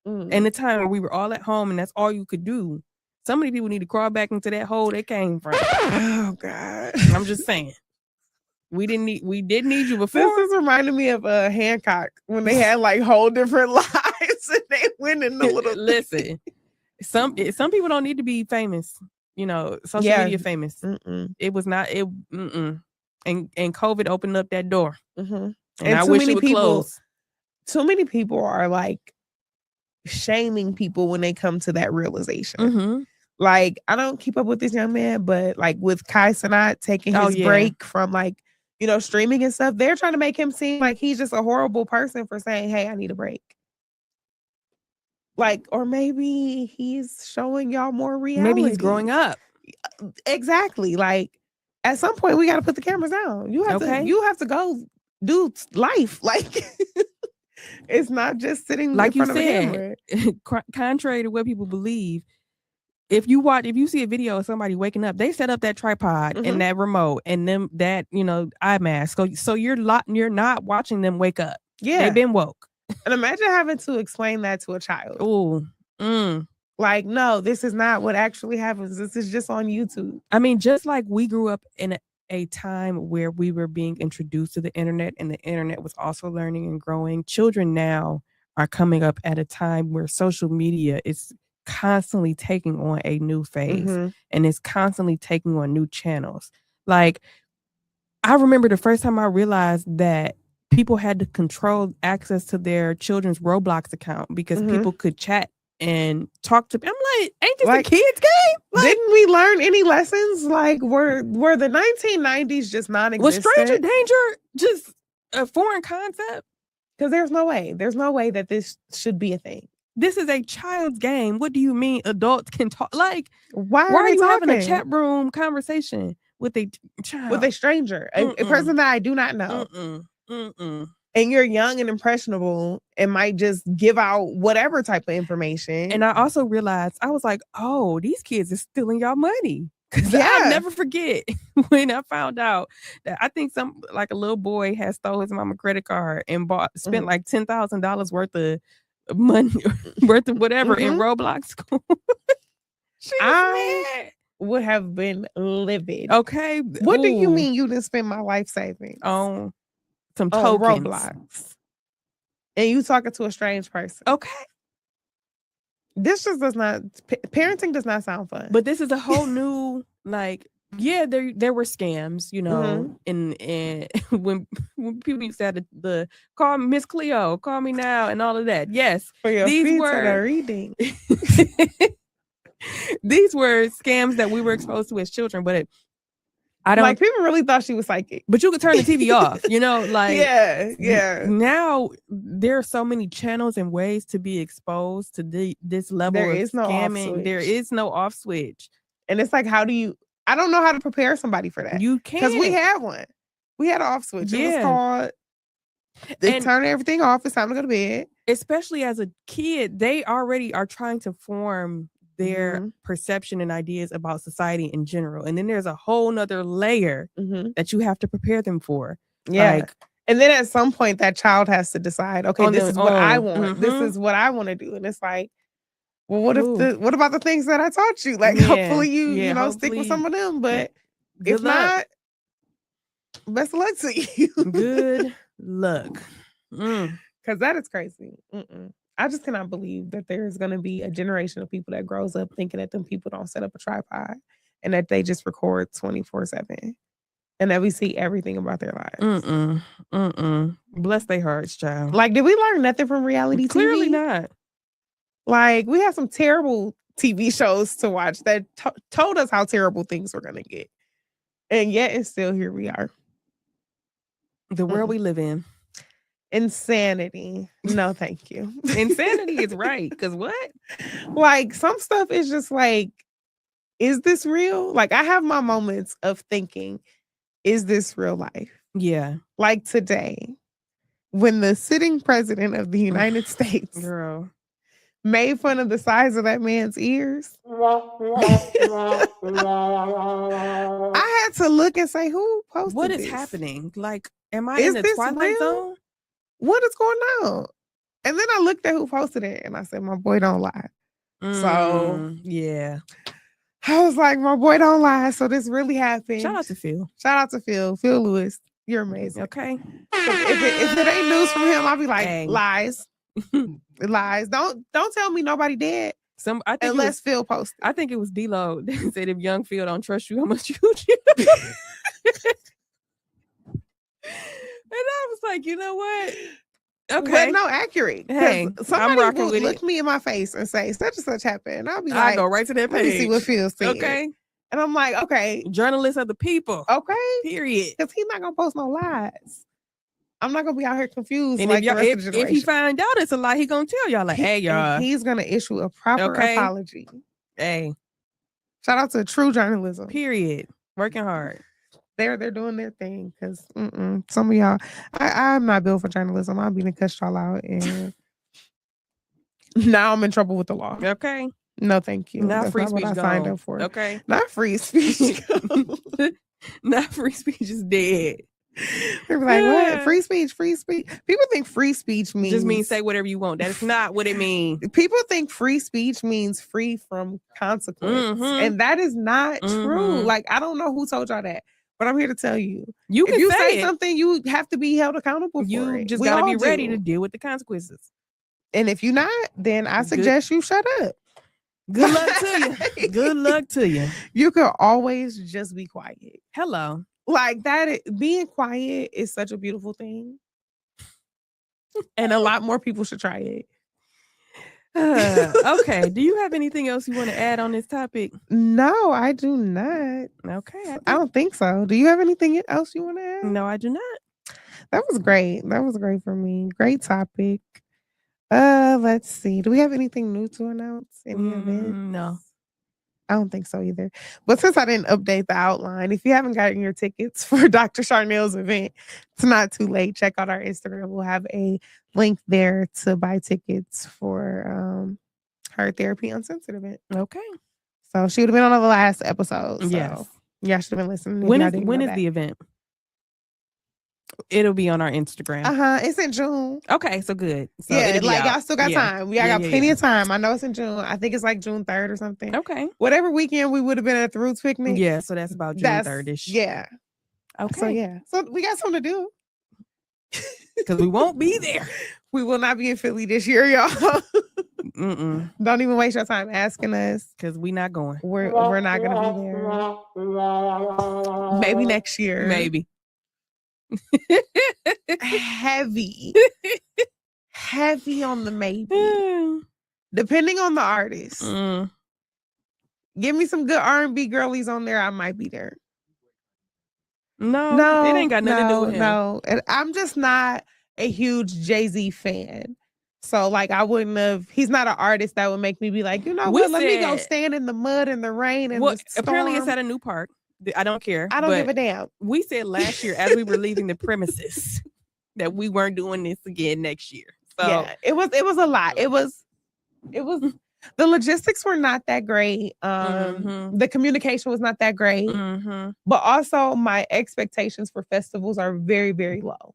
Speaker 1: and the time where we were all at home and that's all you could do, so many people need to crawl back into that hole they came from.
Speaker 2: Oh God.
Speaker 1: I'm just saying. We did need you before.
Speaker 2: This is reminding me of Hancock when they had like whole different lives and they went in the little
Speaker 1: listen. Some people don't need to be famous, social media famous. It was not it. And COVID opened up that door. And I wish it would close.
Speaker 2: Too many people are like shaming people when they come to that realization. Like, I don't keep up with this young man, but like with Kai Cenat taking his break from like, streaming and stuff, they're trying to make him seem like he's just a horrible person for saying, hey, I need a break. Like, or maybe he's showing y'all more reality.
Speaker 1: Maybe he's growing up.
Speaker 2: Exactly. Like, at some point, we got to put the cameras down. You have to go do life. Like, it's not just sitting
Speaker 1: like
Speaker 2: in front
Speaker 1: you said,
Speaker 2: of a camera.
Speaker 1: Contrary to what people believe, if you see a video of somebody waking up, they set up that tripod and that remote and them that eye mask. So you're not watching them wake up.
Speaker 2: Yeah,
Speaker 1: they've been woke. And
Speaker 2: imagine having to explain that to a child.
Speaker 1: Oh,
Speaker 2: like, no, this is not what actually happens. This is just on YouTube.
Speaker 1: I mean, just like we grew up in a time where we were being introduced to the internet and the internet was also learning and growing. Children now are coming up at a time where social media is constantly taking on a new phase and it's constantly taking on new channels. Like, I remember the first time I realized that people had to control access to their children's Roblox account because people could chat and talk to. I'm like, ain't this like, a kids game? Like,
Speaker 2: didn't we learn any lessons? Like, were the 1990s just non-existent?
Speaker 1: Was stranger danger just a foreign concept?
Speaker 2: Because there's no way that this should be a thing.
Speaker 1: This is a child's game. What do you mean adults can talk? Like,
Speaker 2: why
Speaker 1: are you having a chat room conversation with a child?
Speaker 2: With a stranger, a person that I do not know. And you're young and impressionable and might just give out whatever type of information.
Speaker 1: And I also realized, I was like, oh, these kids are stealing y'all money. I'll never forget when I found out that I think a little boy had stole his mama credit card and spent like $10,000 worth of money, worth of whatever in Roblox.
Speaker 2: I would have been livid.
Speaker 1: Okay.
Speaker 2: What do you mean you didn't spend my life savings
Speaker 1: on some tokens?
Speaker 2: Roblox? And you talking to a strange person.
Speaker 1: Okay.
Speaker 2: This just does not, parenting does not sound fun.
Speaker 1: But this is a whole new, like, yeah, there were scams, and when people used to have the call Miss Cleo, call me now, and all of that. Yes,
Speaker 2: for your these were reading.
Speaker 1: These were scams that we were exposed to as children, but I don't
Speaker 2: like people really thought she was psychic.
Speaker 1: But you could turn the TV off, like
Speaker 2: yeah.
Speaker 1: Now there are so many channels and ways to be exposed to this level of scamming. There is no off switch.
Speaker 2: And it's like, I don't know how to prepare somebody for that.
Speaker 1: You can't.
Speaker 2: Because we had one. We had an off switch. It was called turn everything off. It's time to go to bed.
Speaker 1: Especially as a kid, they already are trying to form their perception and ideas about society in general. And then there's a whole nother layer that you have to prepare them for.
Speaker 2: Yeah. And then at some point that child has to decide, okay, this is what I want. This is what I want to do. And it's like, well, what about the things that I taught you? Like, hopefully you stick with some of them. But if not, best of luck to you.
Speaker 1: Good luck.
Speaker 2: Because that is crazy. I just cannot believe that there's going to be a generation of people that grows up thinking that them people don't set up a tripod and that they just record 24/7 and that we see everything about their lives.
Speaker 1: Bless their hearts, child.
Speaker 2: Like, did we learn nothing from reality TV?
Speaker 1: Clearly not.
Speaker 2: Like, we had some terrible TV shows to watch that told us how terrible things were going to get. And yet, it's still here we are.
Speaker 1: The world we live in.
Speaker 2: Insanity. No, thank you.
Speaker 1: Insanity is right. Because what?
Speaker 2: Like, some stuff is just like, is this real? Like, I have my moments of thinking, is this real life?
Speaker 1: Yeah.
Speaker 2: Like today, when the sitting president of the United States
Speaker 1: Girl.
Speaker 2: made fun of the size of that man's ears. I had to look and say, who posted
Speaker 1: What is
Speaker 2: this?
Speaker 1: happening? Like, am I
Speaker 2: Is
Speaker 1: in the
Speaker 2: this
Speaker 1: Twilight
Speaker 2: real?
Speaker 1: Zone?
Speaker 2: What is going on? And then I looked at who posted it and I said, my boy don't lie. So
Speaker 1: yeah.
Speaker 2: I was like, my boy don't lie. So this really happened.
Speaker 1: Shout out to Phil.
Speaker 2: Shout out to Phil. Phil Lewis. You're amazing.
Speaker 1: Okay.
Speaker 2: If it ain't news from him, I'll be like,
Speaker 1: Hey.
Speaker 2: lies. Lies. Don't tell me nobody dead.
Speaker 1: I think
Speaker 2: unless Phil posted.
Speaker 1: I think it was D-Lo that said, if young Phil don't trust you, how much you do? And I was like, you know what? Okay.
Speaker 2: But no, accurate.
Speaker 1: Hey,
Speaker 2: somebody
Speaker 1: I'm rocking
Speaker 2: would
Speaker 1: with
Speaker 2: look
Speaker 1: it.
Speaker 2: me in my face and say, such and such happened. And I'll be
Speaker 1: I
Speaker 2: like,
Speaker 1: go right to that
Speaker 2: let me see
Speaker 1: page.
Speaker 2: what Phil said.
Speaker 1: Okay.
Speaker 2: And I'm like, okay.
Speaker 1: Journalists are the people.
Speaker 2: Okay.
Speaker 1: Period.
Speaker 2: Because he's not going to post no lies. I'm not going to be out here confused
Speaker 1: And
Speaker 2: like the rest of the
Speaker 1: if
Speaker 2: generation.
Speaker 1: he find out it's a lie, he going to tell y'all like, hey, y'all.
Speaker 2: He's going to issue a proper apology.
Speaker 1: Hey.
Speaker 2: Shout out to true journalism.
Speaker 1: Period. Working hard.
Speaker 2: They're doing their thing because some of y'all, I'm not built for journalism. I'll be to cut y'all out, and now I'm in trouble with the law.
Speaker 1: Okay.
Speaker 2: No, thank you.
Speaker 1: Not
Speaker 2: That's
Speaker 1: free
Speaker 2: not
Speaker 1: speech.
Speaker 2: what I signed up for.
Speaker 1: Okay.
Speaker 2: Not free speech.
Speaker 1: Not free speech is dead.
Speaker 2: They're like, what? Free speech, free speech. People think free speech means
Speaker 1: say whatever you want. That's not what it means.
Speaker 2: People think free speech means free from consequence, and that is not true. Like, I don't know who told y'all that, but I'm here to tell you.
Speaker 1: If
Speaker 2: you say something, you have to be held accountable for it.
Speaker 1: You just gotta be ready to deal with the consequences.
Speaker 2: And if you're not, then I suggest you shut up.
Speaker 1: Good luck to you. Good luck to you.
Speaker 2: You could always just be quiet.
Speaker 1: Hello.
Speaker 2: Like that, being quiet is such a beautiful thing. And a lot more people should try it.
Speaker 1: Okay. Do you have anything else you want to add on this topic?
Speaker 2: No, I do not.
Speaker 1: Okay.
Speaker 2: I don't think so. Do you have anything else you want to add?
Speaker 1: No, I do not.
Speaker 2: That was great. That was great for me. Great topic. Let's see. Do we have anything new to announce? Any events?
Speaker 1: No.
Speaker 2: I don't think so either. But since I didn't update the outline, if you haven't gotten your tickets for Dr. Charnel's event, it's not too late. Check out our Instagram. We'll have a link there to buy tickets for her Therapy Uncensored event.
Speaker 1: Okay.
Speaker 2: So she would have been on the last episode. So
Speaker 1: yes.
Speaker 2: Yeah, should have been listening.
Speaker 1: When is the event? It'll be on our Instagram.
Speaker 2: It's in June.
Speaker 1: Okay, so good. So
Speaker 2: yeah, like y'all still got time. We got plenty of time. I know it's in June. I think it's like June 3rd or something.
Speaker 1: Okay.
Speaker 2: Whatever weekend we would have been at the Roots picnic.
Speaker 1: Yeah, so that's about June 3rd-ish.
Speaker 2: Yeah.
Speaker 1: Okay.
Speaker 2: So yeah. So we got something to do.
Speaker 1: Because we won't be there.
Speaker 2: We will not be in Philly this year, y'all. Don't even waste your time asking us.
Speaker 1: Because we're not going.
Speaker 2: We're not gonna be there. Maybe next year.
Speaker 1: Maybe.
Speaker 2: Heavy on the maybe. Depending on the artist. Give me some good R&B girlies on there. I might be there.
Speaker 1: No, it ain't got nothing to do with him.
Speaker 2: No, I'm just not a huge Jay-Z fan. So like I wouldn't have. He's not an artist that would make me be like, you know what? Let me go stand in the mud and the rain and the storm.
Speaker 1: Apparently it's at a new park. I don't care.
Speaker 2: I don't give a damn.
Speaker 1: We said last year as we were leaving the premises that we weren't doing this again next year. So
Speaker 2: yeah, it was a lot. It was the logistics were not that great. The communication was not that great. But also my expectations for festivals are very, very low.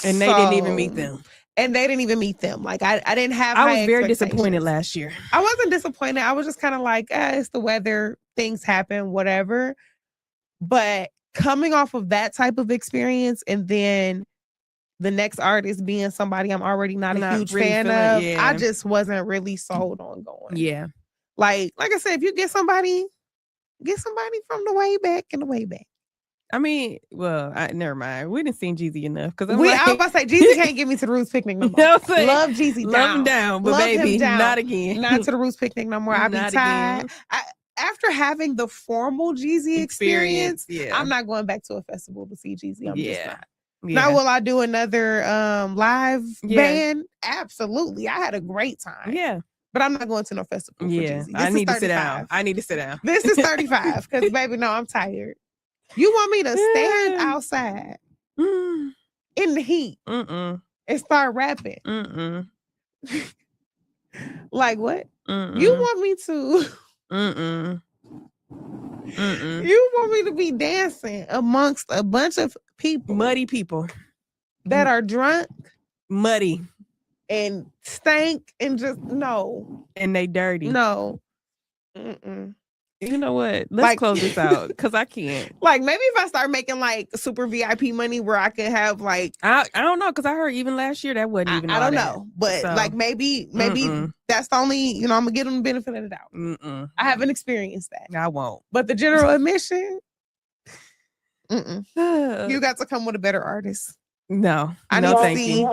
Speaker 1: And they didn't even meet them.
Speaker 2: And they didn't even meet them. Like I didn't have.
Speaker 1: I was very disappointed last year.
Speaker 2: I wasn't disappointed. I was just kind of like, it's the weather. Things happen, whatever. But coming off of that type of experience, and then the next artist being somebody I'm already not a huge fan of, I just wasn't really sold on going.
Speaker 1: Yeah.
Speaker 2: Like I said, if you get somebody from the way back and the way back.
Speaker 1: I mean, well, never mind. We didn't see Jeezy enough because
Speaker 2: I was about to say Jeezy can't get me to the Roots picnic no more. Love Jeezy down.
Speaker 1: Love him down, but baby, not again.
Speaker 2: Not to the Roots picnic no more. I'll be tired. After having the formal Jeezy experience, I'm not going back to a festival to see Jeezy. I'm just not. Now, will I do another live band? Absolutely. I had a great time.
Speaker 1: Yeah.
Speaker 2: But I'm not going to no festival.
Speaker 1: Yeah,
Speaker 2: for Jeezy.
Speaker 1: I
Speaker 2: This
Speaker 1: need
Speaker 2: is
Speaker 1: to sit down.
Speaker 2: 35.
Speaker 1: I need to sit down.
Speaker 2: This is 35 because, baby, no, I'm tired. You want me to stand
Speaker 1: Yeah.
Speaker 2: outside
Speaker 1: Mm,
Speaker 2: in the heat
Speaker 1: Mm-mm.
Speaker 2: and start rapping?
Speaker 1: Mm-mm.
Speaker 2: Like what?
Speaker 1: Mm-mm.
Speaker 2: You want me to?
Speaker 1: Mm-mm. Mm-mm.
Speaker 2: You want me to be dancing amongst a bunch of people
Speaker 1: Muddy people.
Speaker 2: that are drunk
Speaker 1: Muddy.
Speaker 2: and stank and just no,
Speaker 1: And they dirty.
Speaker 2: no. Mm-mm.
Speaker 1: You know what? Let's
Speaker 2: Like-
Speaker 1: close this out because I can't.
Speaker 2: Like maybe if I start making like super VIP money where I can have like
Speaker 1: I don't know because I heard even last year that wasn't even.
Speaker 2: I
Speaker 1: all
Speaker 2: don't
Speaker 1: that.
Speaker 2: know, but
Speaker 1: So,
Speaker 2: like maybe
Speaker 1: mm-mm.
Speaker 2: that's the only, I'm gonna give them the benefit of the doubt.
Speaker 1: Mm-mm.
Speaker 2: I haven't experienced that,
Speaker 1: I won't.
Speaker 2: but the general admission, you got to come with a better artist.
Speaker 1: No,
Speaker 2: I
Speaker 1: no,
Speaker 2: need to
Speaker 1: thank
Speaker 2: see.
Speaker 1: you.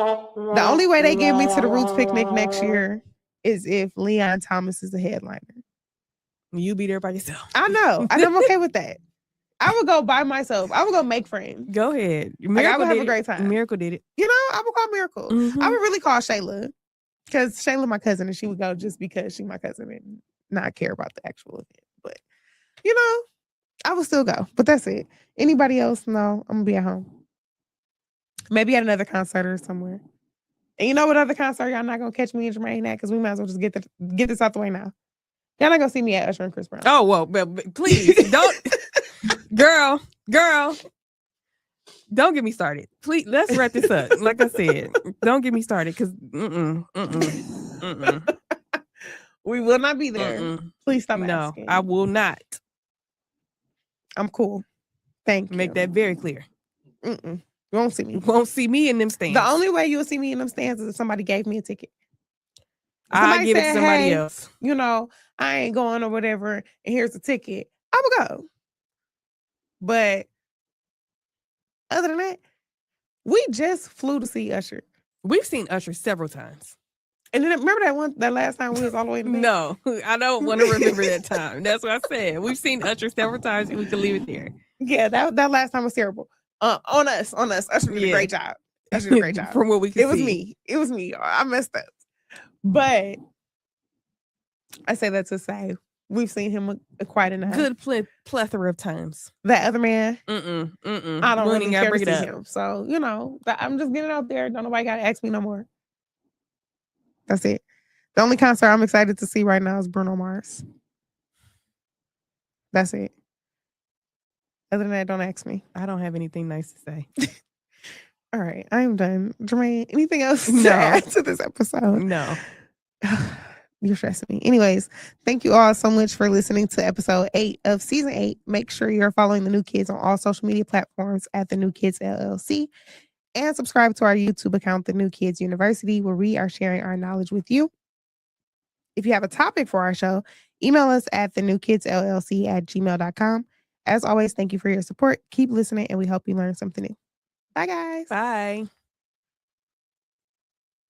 Speaker 2: The only way they get me to the Roots picnic next year is if Leon Thomas is the headliner.
Speaker 1: You be there by yourself.
Speaker 2: I know, and I'm okay with that. I would go by myself. I would go make friends.
Speaker 1: Go ahead.
Speaker 2: Like, I would have
Speaker 1: did
Speaker 2: a
Speaker 1: it.
Speaker 2: great time.
Speaker 1: Miracle did it.
Speaker 2: I would call Miracle.
Speaker 1: Mhm.
Speaker 2: I would really call Shayla because Shayla my cousin and she would go just because she's my cousin and not care about the actual event. But I would still go. But that's it. Anybody else? No, I'm gonna be at home. Maybe at another concert or somewhere. And you know what other concert y'all not gonna catch me and Jermaine at because we might as well just get this out the way now. Y'all not gonna see me at Usher and Chris Brown.
Speaker 1: Oh well, but please don't, girl. Don't get me started. Please, let's wrap this up. Like I said, don't get me started because
Speaker 2: We will not be there. Please stop
Speaker 1: No,
Speaker 2: asking.
Speaker 1: I will not.
Speaker 2: I'm cool. Thank you.
Speaker 1: Make that very clear.
Speaker 2: You won't see me.
Speaker 1: You won't see me in them stands.
Speaker 2: The only way you'll see me in them stands is if somebody gave me a ticket.
Speaker 1: I give it to
Speaker 2: said,
Speaker 1: somebody
Speaker 2: "Hey,
Speaker 1: else.
Speaker 2: I ain't going or whatever, and here's a ticket." I would go. But other than that, we just flew to see Usher.
Speaker 1: We've seen Usher several times.
Speaker 2: And then remember that last time we was all the way in the back?
Speaker 1: No, I don't want to remember that time. That's what I said. We've seen Usher several times and we can leave it there.
Speaker 2: Yeah, that last time was terrible. On us. Usher did a great job. Usher did a great job.
Speaker 1: From what we can
Speaker 2: see. It was me. I messed up. But I say that to say we've seen him quite enough.
Speaker 1: Good plethora of times.
Speaker 2: That other man,
Speaker 1: I
Speaker 2: I don't really care to see him. So, I'm just getting out there. Don't nobody got to ask me no more. That's it. The only concert I'm excited to see right now is Bruno Mars. That's it. Other than that, don't ask me.
Speaker 1: I don't have anything nice to say.
Speaker 2: All right, I am done. Jermaine, anything else
Speaker 1: No.
Speaker 2: to add to this episode?
Speaker 1: No.
Speaker 2: You're stressing me. Anyways, thank you all so much for listening to episode 8 of season 8. Make sure you're following The New Kids on all social media platforms at The New Kids LLC. And subscribe to our YouTube account, The New Kids University, where we are sharing our knowledge with you. If you have a topic for our show, email us at thenewkidsllc@gmail.com. As always, thank you for your support. Keep listening, and we hope you learn something new. Bye, guys.
Speaker 1: Bye.